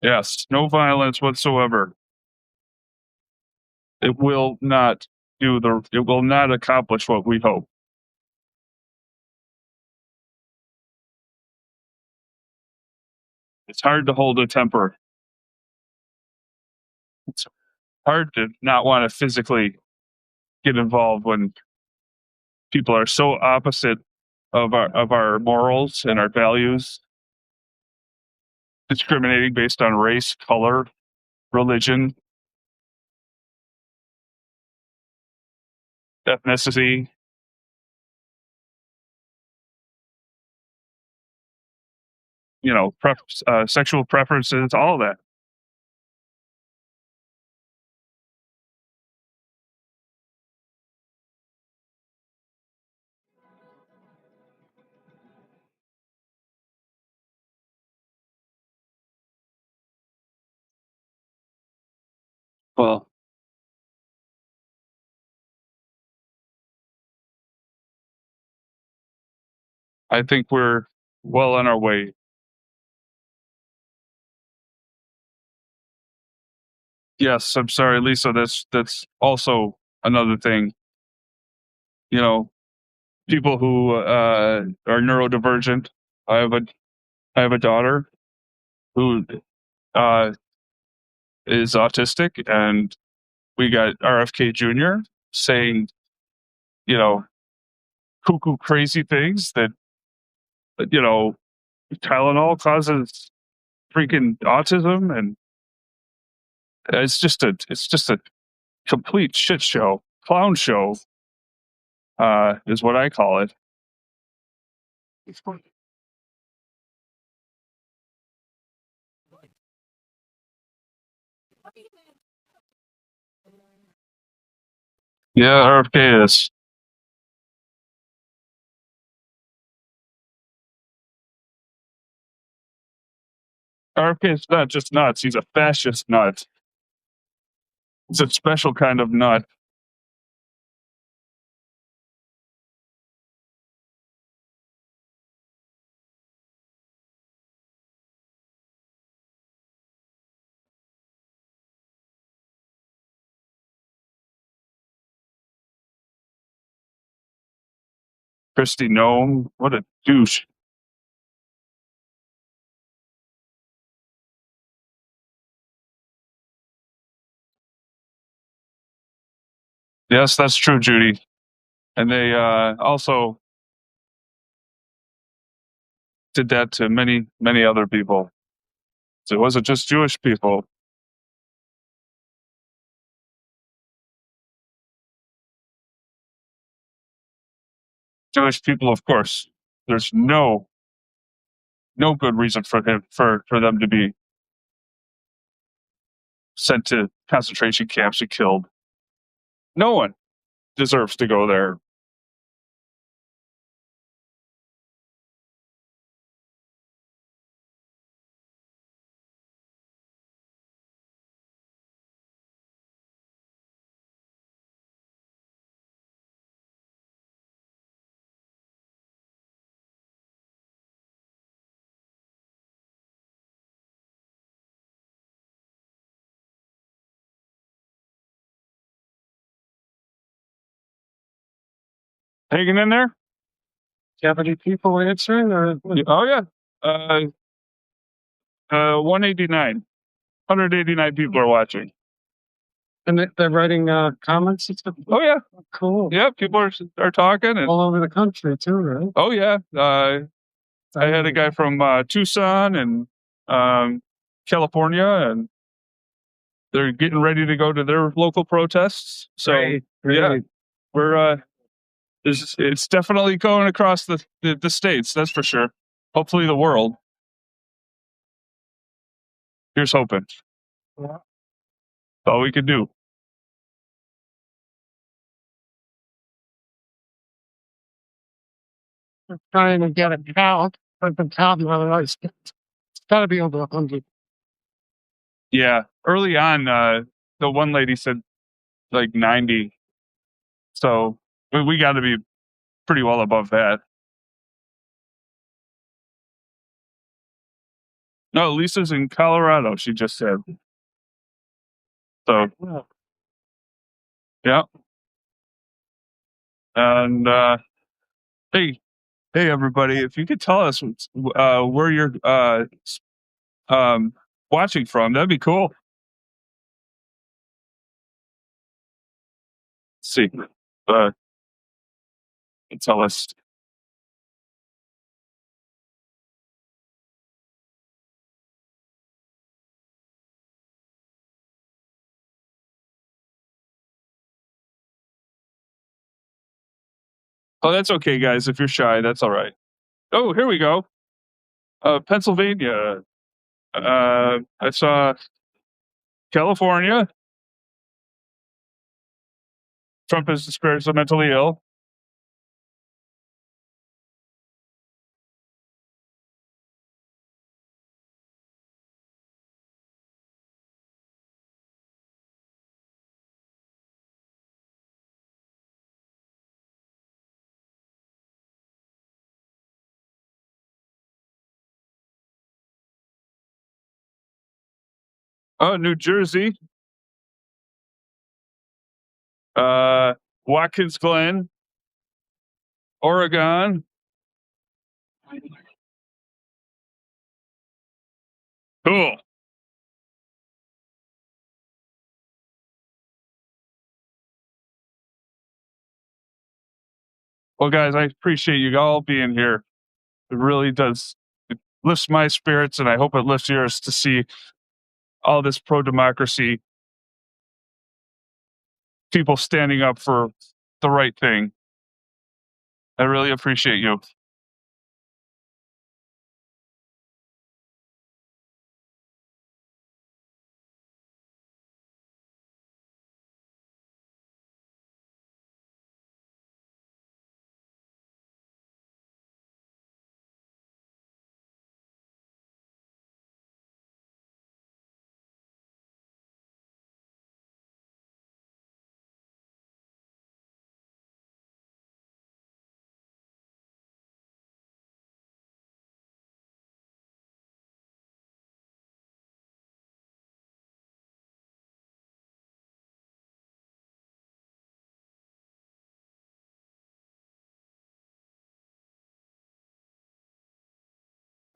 Yes, no violence whatsoever. It will not it will not accomplish what we hope. It's hard to hold a temper. It's hard to not want to physically get involved when people are so opposite of our morals and our values, discriminating based on race, color, religion. ethnicity. Sexual preferences, all of that. Well, I think we're well on our way. Yes, I'm sorry, Lisa. That's also another thing. You know, people who are neurodivergent. I have a I have a daughter who uh, is autistic, and we got RFK Jr. saying, you know, cuckoo crazy things that you know Tylenol causes freaking autism, and it's just a complete shit show, clown show, is what I call it. Yeah, RFK is. RFK is not just nuts. He's a fascist nut. He's a special kind of nut. Christy Nome, what a douche. Yes, that's true, Judy. And they also did that to many, many other people. So it wasn't just Jewish people. Jewish people, of course. There's no good reason for them to be sent to concentration camps and killed. No one deserves to go there. Hanging in there? Do you have any people answering? Or Oh yeah. 189. 189 people are watching. and they're writing comments and stuff. Oh yeah. Cool. Yeah, people are talking, and All over the country too, right? oh yeah. I had a guy from Tucson and California, and they're getting ready to go to their local protests. So Great. yeah, we're it's definitely going across the states. That's for sure. Hopefully, the world. Here's hoping. Yeah. That's all we can do. Trying to get a count. I've been counting otherwise. It's got to be over 100. Yeah, early on, the one lady said like 90. So we got to be pretty well above that. No, Lisa's in Colorado. She just said. So Yeah. yeah, and hey, everybody, if you could tell us where you're um, watching from, that'd be cool. Let's see, uh, tell us. Oh, that's okay, guys. If you're shy, that's all right. Oh, here we go. Pennsylvania. I saw California. Trump is experimentally ill. Oh, New Jersey. Uh, Watkins Glen, Oregon. Cool. Well, guys, I appreciate you all being here. It really does. It lifts my spirits, and I hope it lifts yours to see all this pro democracy, people standing up for the right thing. I really appreciate you.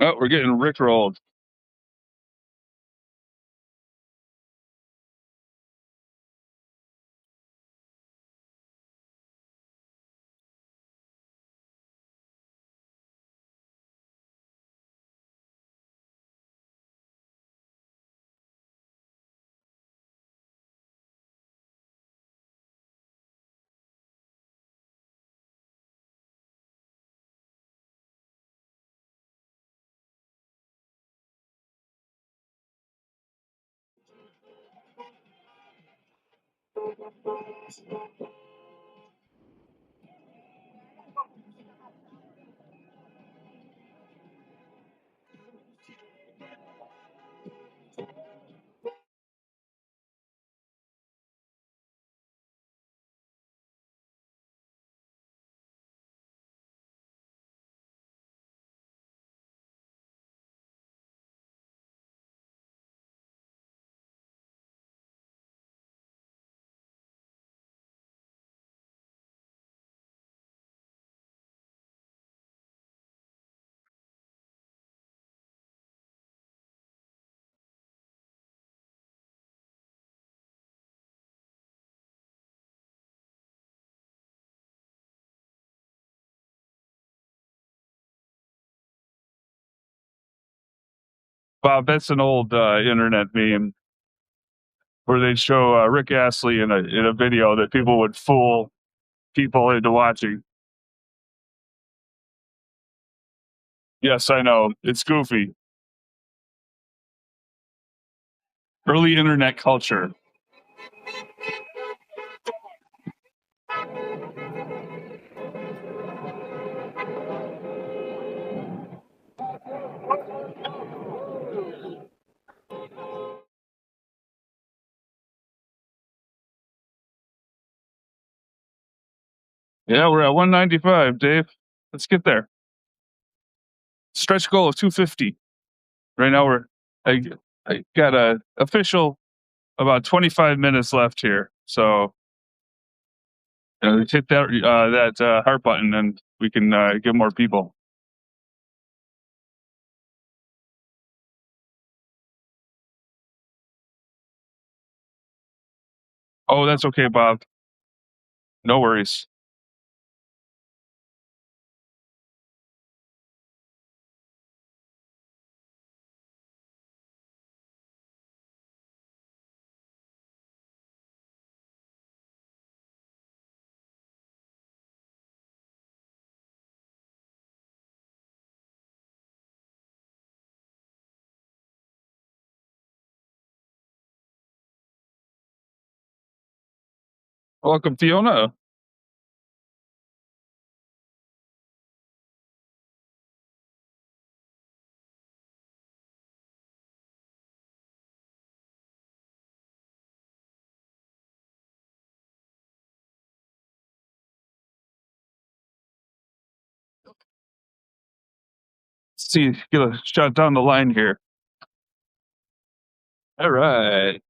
Oh, we're getting rickrolled. Bob, that's an old internet meme where they show Rick Astley in a video that people would fool people into watching. Yes, I know. It's goofy. Early internet culture. Yeah, we're at 195, Dave. Let's get there. Stretch goal of 250. Right now I I got a official about 25 minutes left here. So hit that heart button and we can get more people. Oh, that's okay, Bob. No worries. Welcome, Fiona. Let's see, get a shot down the line here. All right.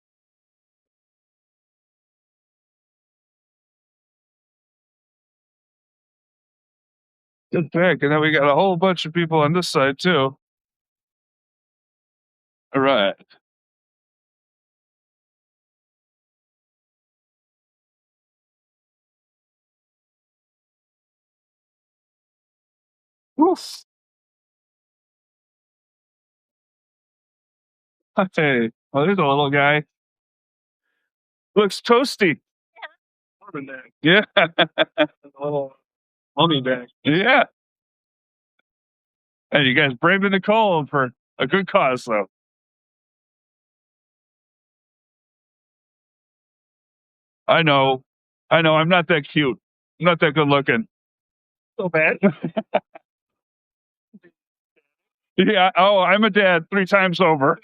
Good pick. And then we got a whole bunch of people on this side, too. All right. Woof. Hey, well, there's a little guy. Looks toasty. Yeah. A little mummy bag. Yeah. Hey, you guys braving the cold for a good cause, though. I know. I know. I'm not that cute. I'm not that good looking. So bad. Yeah. Oh, I'm a dad 3 times over.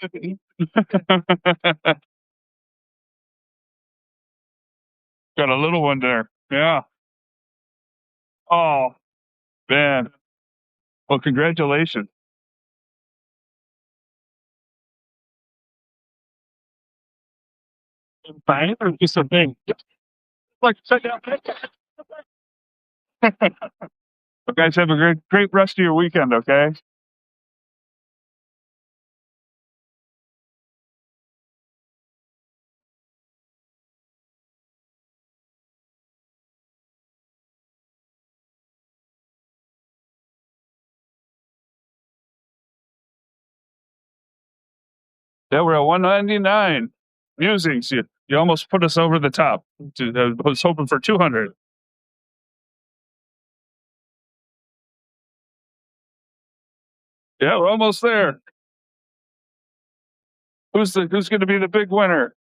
Got a little one there. Yeah. Oh, man. Well, congratulations. Fine, or just a thing. Like, check out. You guys have a great rest of your weekend, okay? Yeah, we're at 199. Musings. You almost put us over the top. I was hoping for 200. Yeah, we're almost there. Who's going to be the big winner?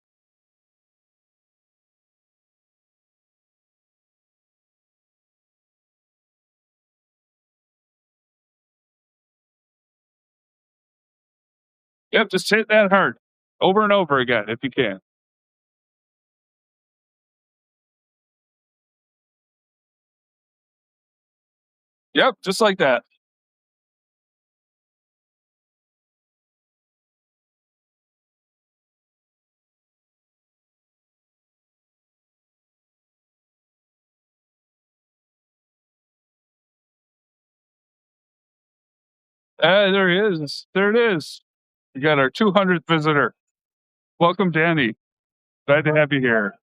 Yep, just hit that hard over and over again if you can. Yep, just like that. There he is. There it is. We got our 200th visitor. Welcome, Danny. Glad to have you here.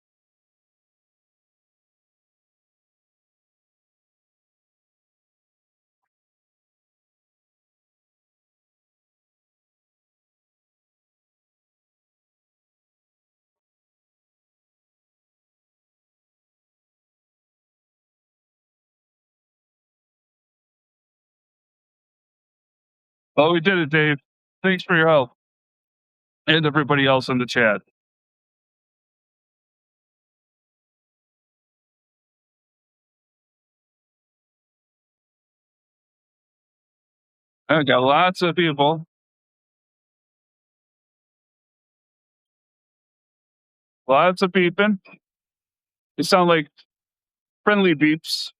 Well, we did it, Dave. Thanks for your help and everybody else in the chat. I got lots of people. Lots of beeping. You sound like friendly beeps.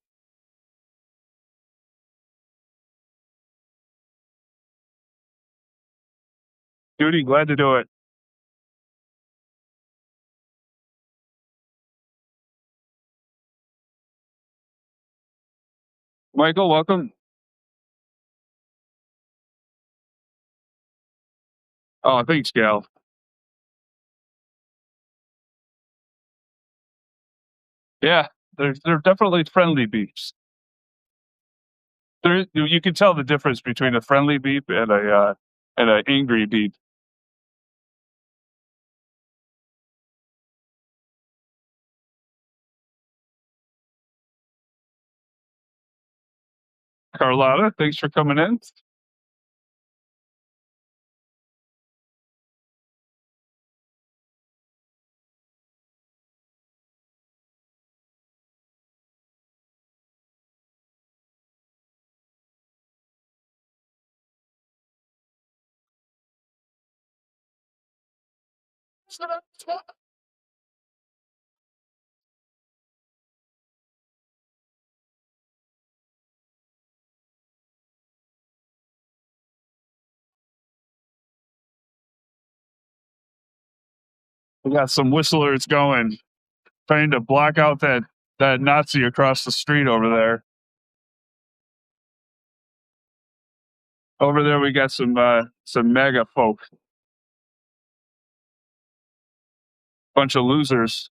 Judy, glad to do it. Michael, welcome. Oh, thanks, Gal. Yeah, they're definitely friendly beeps. You can tell the difference between a friendly beep and a and an angry beep. Carlotta, thanks for coming in. We got some whistlers going, trying to block out that Nazi across the street over there. Over there, we got some MAGA folk, bunch of losers.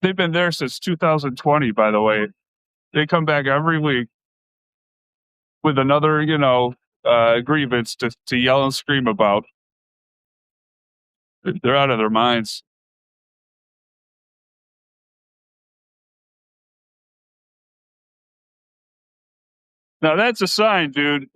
They've been there since 2020, by the way. They come back every week with another, grievance to yell and scream about. They're out of their minds. Now that's a sign, dude.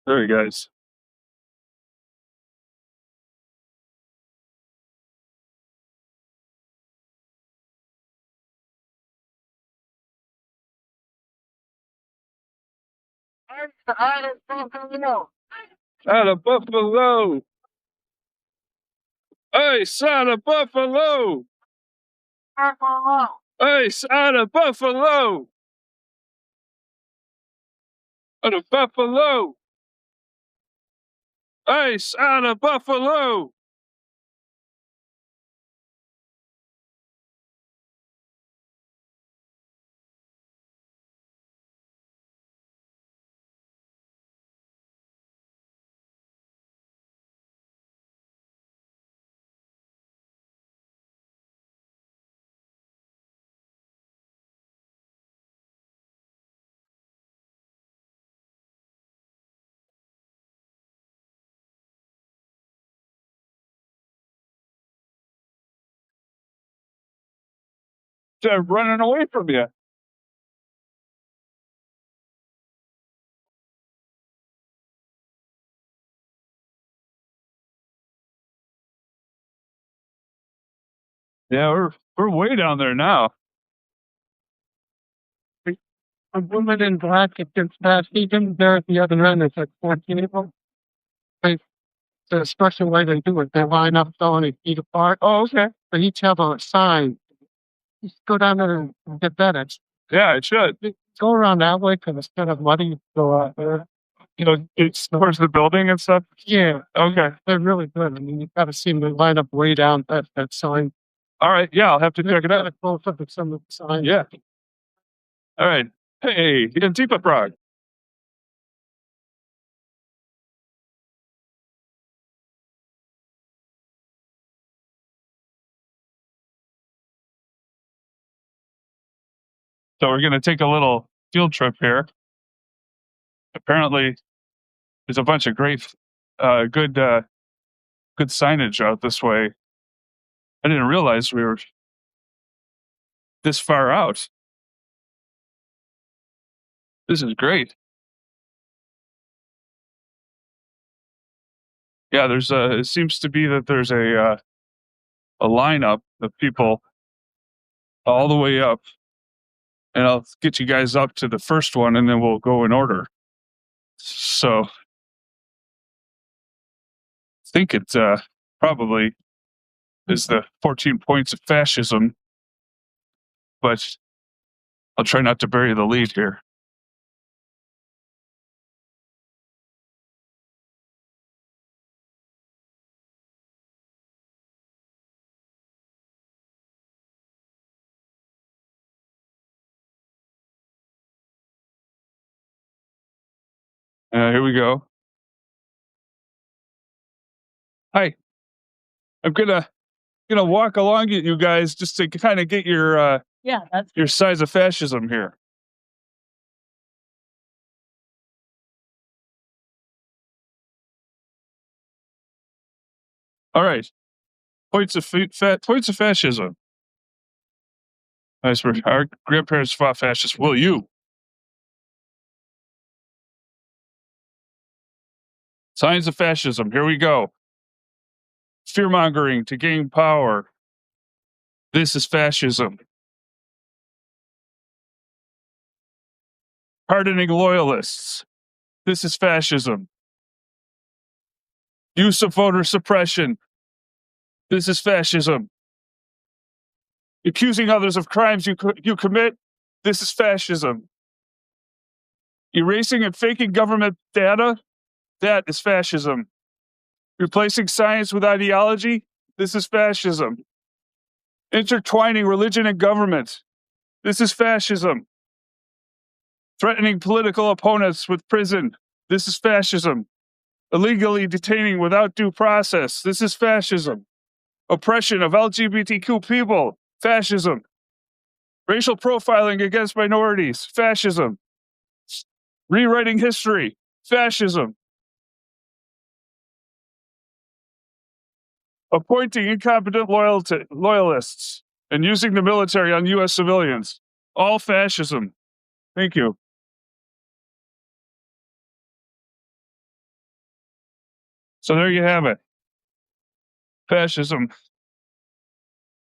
There he goes. Out of Buffalo. Hey, son of Buffalo. Hey, out of Buffalo. Out of Buffalo. Hey, out of Buffalo. They're running away from you. Yeah, we're way down there now. A woman in black that gets past even there at the other end. It's like 14 people. It's a special way they do it. They line up so many feet apart. Oh, okay. They each have a sign. Just go down there and get that. Yeah, it should. Go around that way because it's kind of muddy. Go out there. It's towards the building and stuff? Yeah. Okay. They're really good. I mean, you've got to see them line up way down that sign. All right. Yeah, I'll have to check it out. Close up at some of the signs. Yeah. All right. Hey, Antifa Prague. So we're going to take a little field trip here. Apparently, there's a bunch of great, good signage out this way. I didn't realize we were this far out. This is great. Yeah, it seems to be that there's a lineup of people all the way up, and I'll get you guys up to the first one, and then we'll go in order. So, I think it probably is the 14 points of fascism, but I'll try not to bury the lead here. Here we go. Hi. I'm gonna walk along you guys just to kind of get your size of fascism here. All right. Points of fascism. Our grandparents fought fascists. Will you? Signs of fascism. Here we go. Fear mongering to gain power. This is fascism. Pardoning loyalists. This is fascism. Use of voter suppression. This is fascism. Accusing others of crimes you commit. This is fascism. Erasing and faking government data. That is fascism. Replacing science with ideology. This is fascism. Intertwining religion and government. This is fascism. Threatening political opponents with prison. This is fascism. Illegally detaining without due process. This is fascism. Oppression of LGBTQ people. Fascism. Racial profiling against minorities. Fascism. Rewriting history. Fascism. Appointing incompetent loyalists and using the military on U.S. civilians. All fascism. Thank you. So there you have it. Fascism.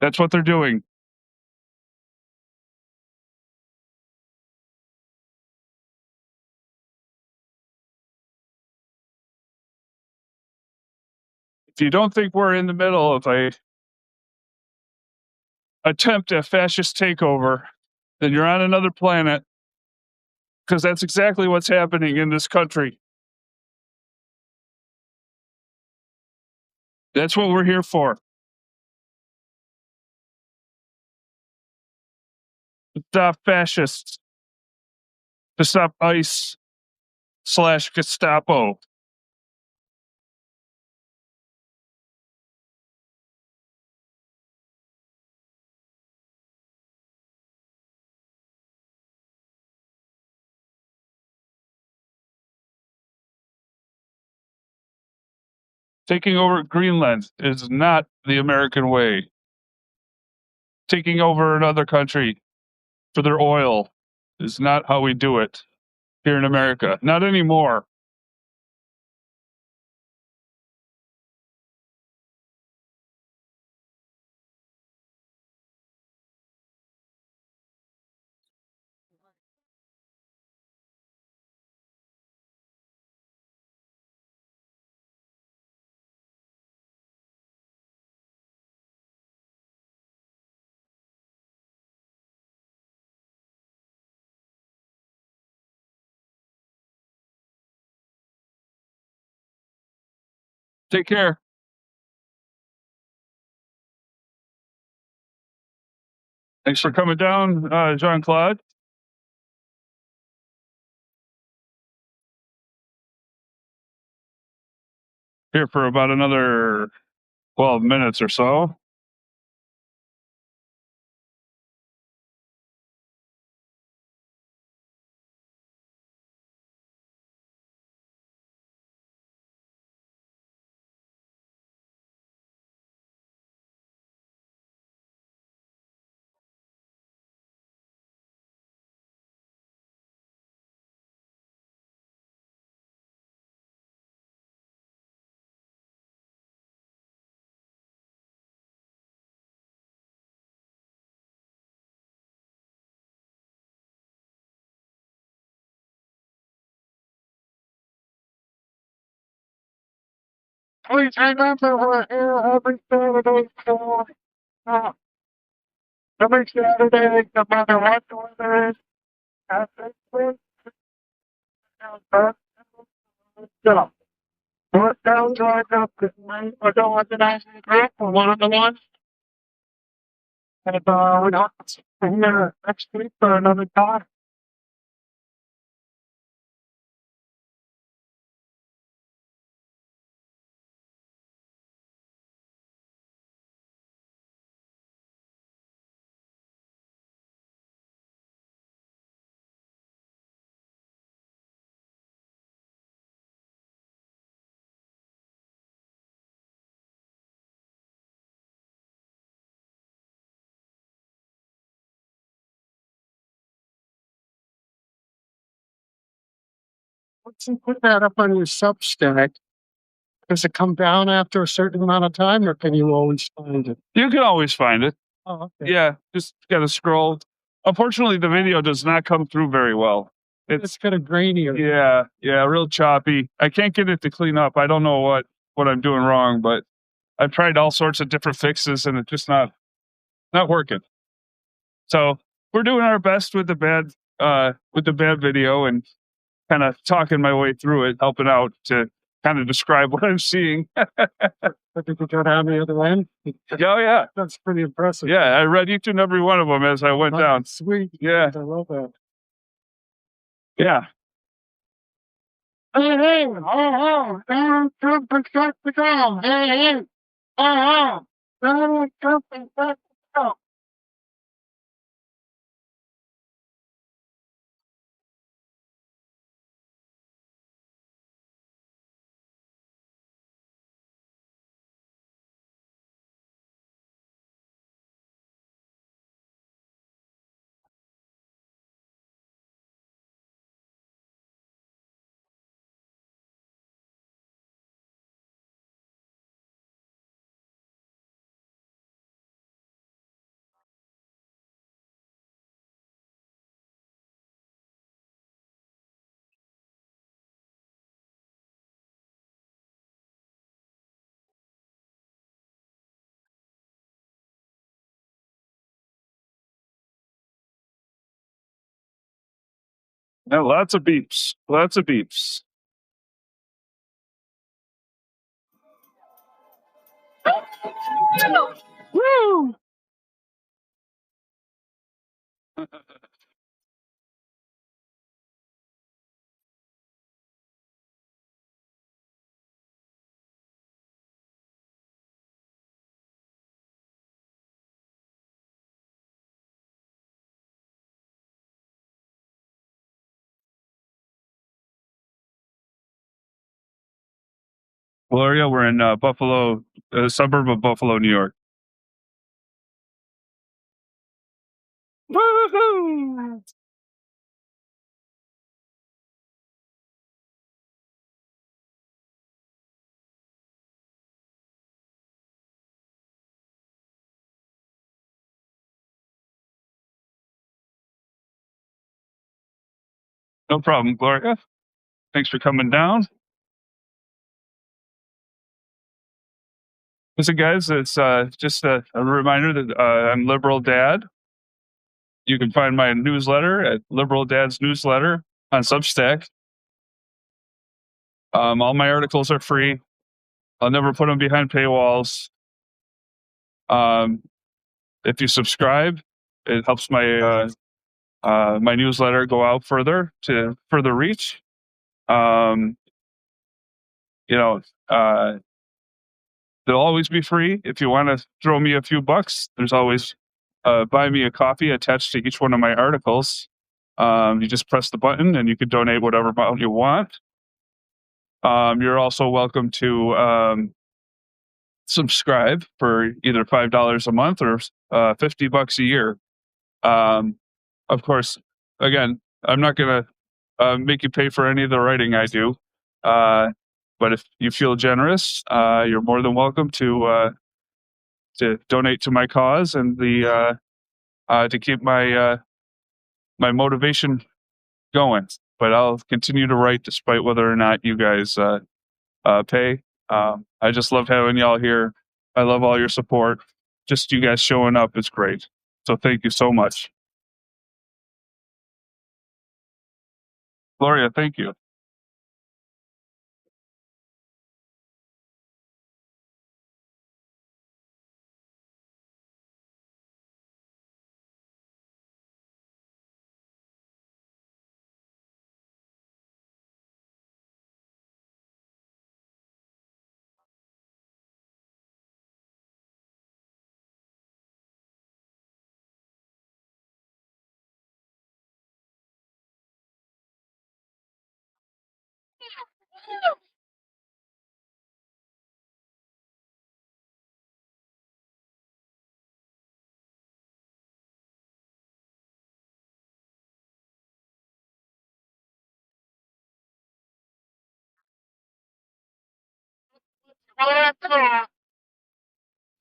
That's what they're doing. If you don't think we're in the middle of a attempt at fascist takeover, then you're on another planet, because that's exactly what's happening in this country. That's what we're here for. To stop fascists. To stop ICE/Gestapo. Taking over Greenland is not the American way. Taking over another country for their oil is not how we do it here in America. Not anymore. Take care. Thanks for coming down, Jean-Claude. Here for about another 12 minutes or so. Please remember we're here every Saturday for every Saturday, no matter what the weather is. At this point, so, what down drive up this way? We're going with the national group. We're one of the ones. And we're not here next week for another time. Once you put that up on your Substack, does it come down after a certain amount of time, or can you always find it? You can always find it. Oh, okay. Yeah, just gotta scroll. Unfortunately, the video does not come through very well. It's kind of grainier. Yeah, real choppy. I can't get it to clean up. I don't know what I'm doing wrong, but I've tried all sorts of different fixes and it's just not working. So we're doing our best with the bad video and kind of talking my way through it, helping out to kind of describe what I'm seeing. But did you go down the other end? Oh yeah, That's pretty impressive. yeah. I read each and every one of them as I went down. Sweet. Yeah, I love that. yeah. Hey, hey, oh, don't protect the ground. Hey, hey, don't protect the ground. No, lots of beeps. Lots of beeps. Woo! Gloria, we're in Buffalo, a suburb of Buffalo, New York. Woohoo! No problem, Gloria. Thanks for coming down. Listen, guys, it's just a reminder that I'm Liberal Dad. You can find my newsletter at Liberal Dad's newsletter on Substack. All my articles are free. I'll never put them behind paywalls. Um, if you subscribe, it helps my newsletter go out further to further reach. Um, you know, uh, they'll always be free. If you want to throw me a few bucks, there's always buy me a coffee attached to each one of my articles. You just press the button and you can donate whatever amount you want. You're also welcome to subscribe for either $5 a month or $50 a year. Um, of course, again, I'm not going to make you pay for any of the writing I do. But if you feel generous, you're more than welcome to donate to my cause and the to keep my motivation going. But I'll continue to write despite whether or not you guys pay. I just love having y'all here. I love all your support. Just you guys showing up is great. So thank you so much. Gloria, thank you.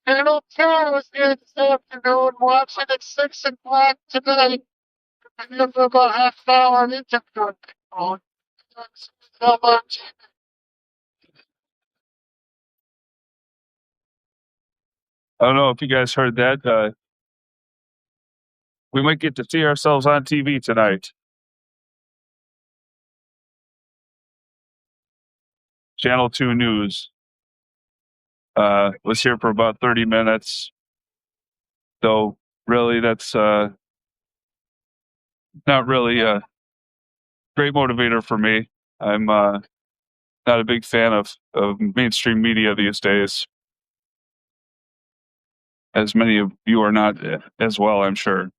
Channel 2 is here this afternoon, watching at 6 o'clock today. I'm here for about half an hour on internet. Oh, so much. I don't know if you guys heard that. We might get to see ourselves on TV tonight. Channel 2 News was here for about 30 minutes. Though, really, that's not really a great motivator for me. I'm not a big fan of mainstream media these days, as many of you are not as well, I'm sure.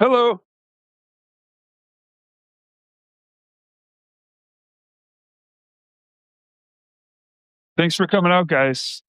Hello. Thanks for coming out, guys.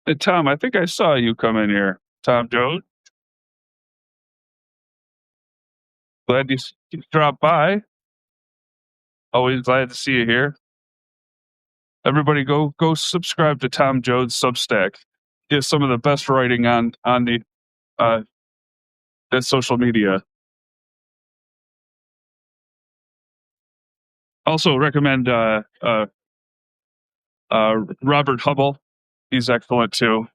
Hey, Tom, I think I saw you come in here. Tom Jones, glad you dropped by. Always glad to see you here. Everybody, go subscribe to Tom Jones Substack. He has some of the best writing on the social media. Also recommend Robert Hubble. He's excellent too.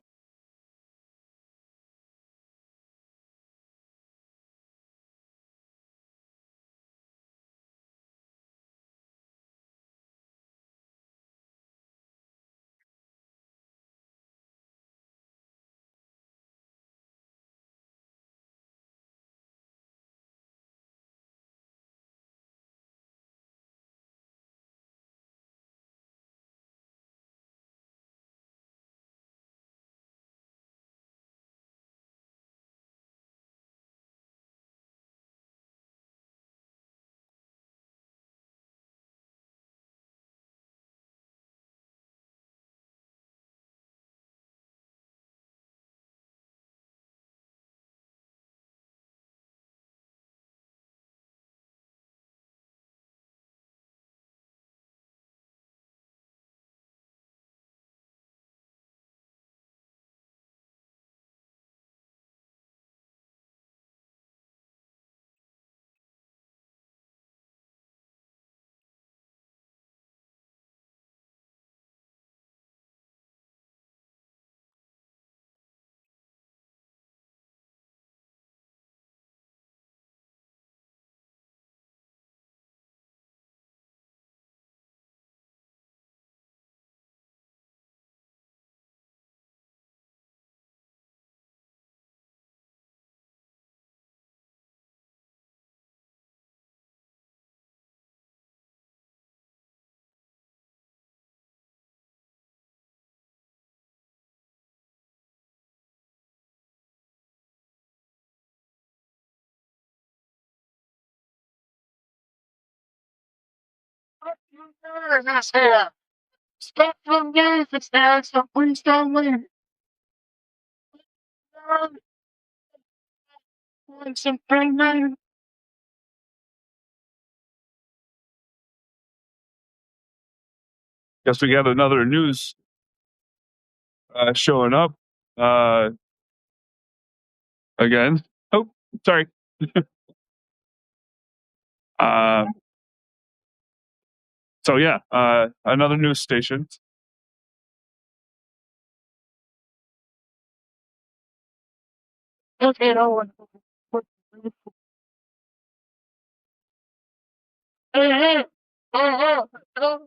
This here. Spectrum News is there, so please don't leave. Some big Guess we got another news showing up uh, again. Oh, sorry. Um, so yeah, another news station. Okay, no one. Hey, hey, hey, hey, hey.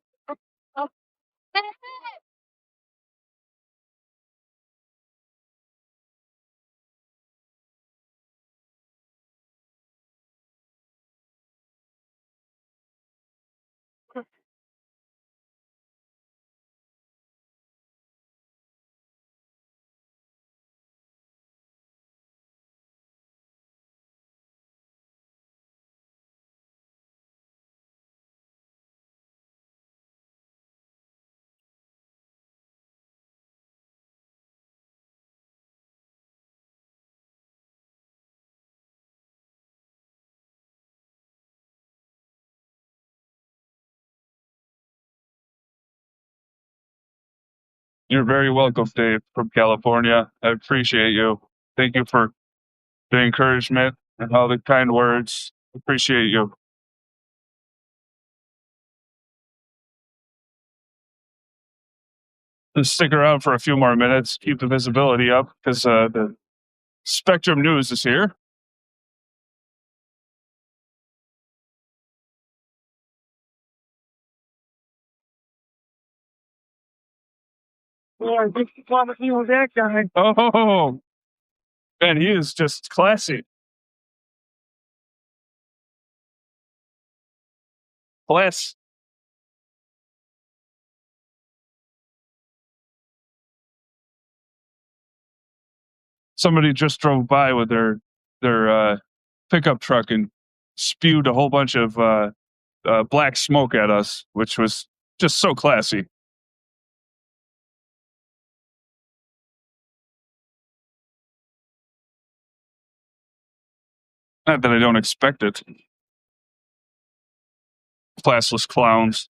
You're very welcome, Dave, from California. I appreciate you. Thank you for the encouragement and all the kind words. Appreciate you. Just stick around for a few more minutes, keep the visibility up because the Spectrum News is here. Yeah, I think you want to see that guy. Oh, man, he is just classy. Class. Somebody just drove by with their pickup truck and spewed a whole bunch of black smoke at us, which was just so classy. Not that I don't expect it. Classless clowns.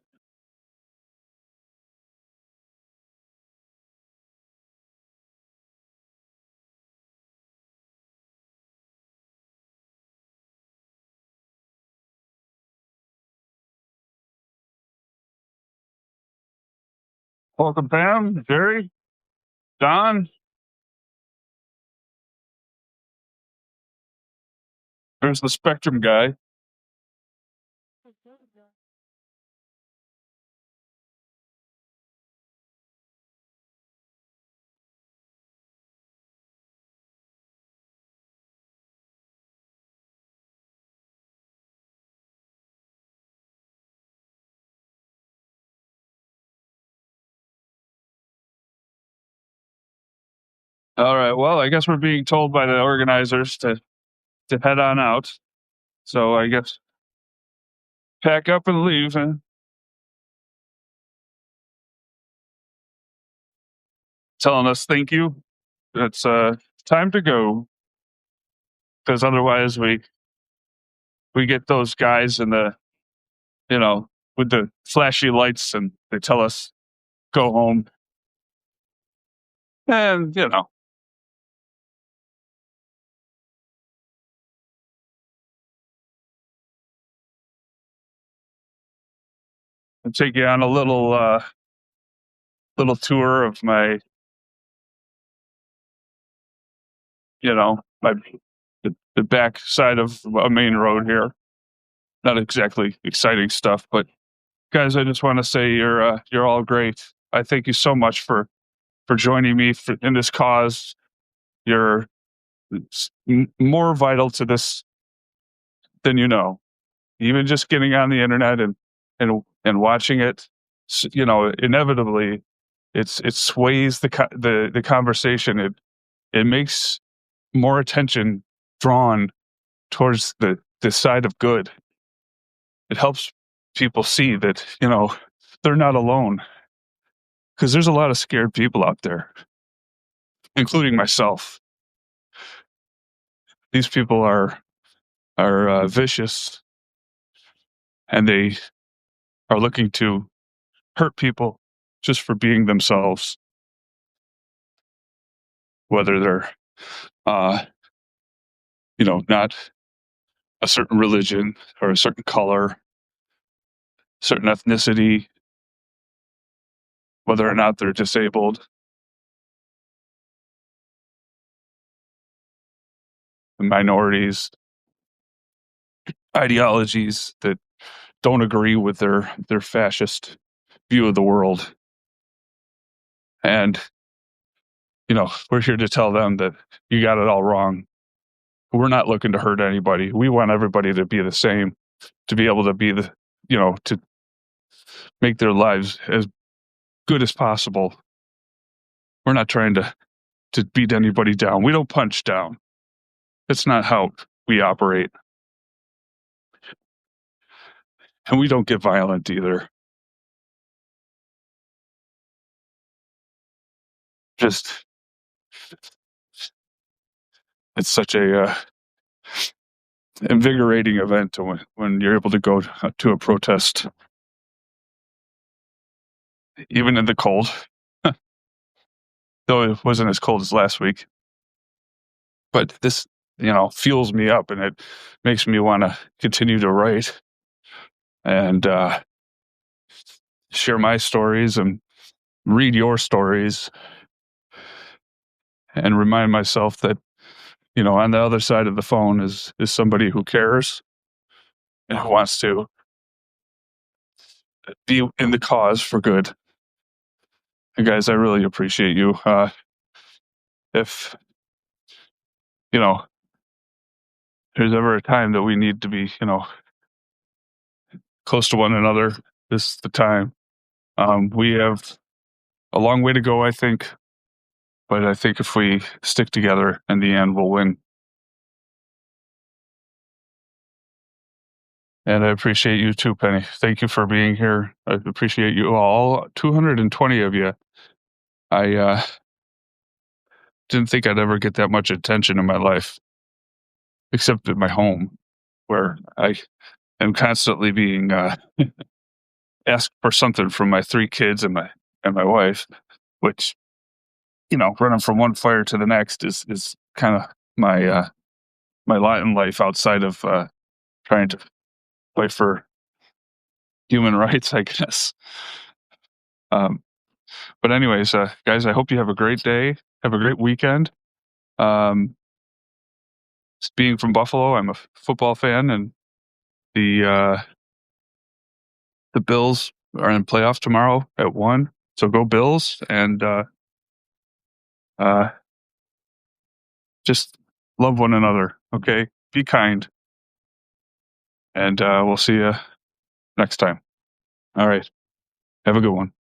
Welcome, Pam, Jerry, Don. There's the Spectrum guy. All right. Well, I guess we're being told by the organizers to head on out. So I guess pack up and leave. And telling us thank you. It's time to go because otherwise we get those guys in the with the flashy lights and they tell us go home and and take you on a little tour of my my the back side of a main road here. Not exactly exciting stuff, but guys, I just want to say you're all great. I thank you so much for joining me in this cause. You're more vital to this than you know. Even just getting on the internet and watching it, inevitably, it sways the conversation. It makes more attention drawn towards the side of good. It helps people see that they're not alone because there's a lot of scared people out there, including myself. These people are vicious and they are looking to hurt people just for being themselves, whether they're not a certain religion or a certain color, certain ethnicity, whether or not they're disabled, minorities, ideologies that don't agree with their fascist view of the world. And we're here to tell them that you got it all wrong. We're not looking to hurt anybody. We want everybody to be the same, to be able to be to make their lives as good as possible. We're not trying to beat anybody down. We don't punch down. That's not how we operate. And we don't get violent either. Just, it's such a invigorating event when you're able to go to a protest, even in the cold. though it wasn't as cold as last week. But this, fuels me up, and it makes me want to continue to write and share my stories and read your stories and remind myself that, on the other side of the phone is somebody who cares and who wants to be in the cause for good. And guys, I really appreciate you. If, there's ever a time that we need to be, close to one another, this is the time. We have a long way to go, I think, but I think if we stick together in the end, we'll win. And I appreciate you too, Penny. Thank you for being here. I appreciate you all, 220 of you. I didn't think I'd ever get that much attention in my life, except at my home, where I am constantly being asked for something from my 3 kids and my wife, which, running from one fire to the next is kind of my my lot in life outside of trying to fight for human rights, I guess. But anyways, guys, I hope you have a great day. Have a great weekend. Being from Buffalo, I'm a football fan, and the Bills are in playoffs tomorrow at 1. So go Bills, and just love one another. Okay, be kind, and we'll see you next time. All right, have a good one.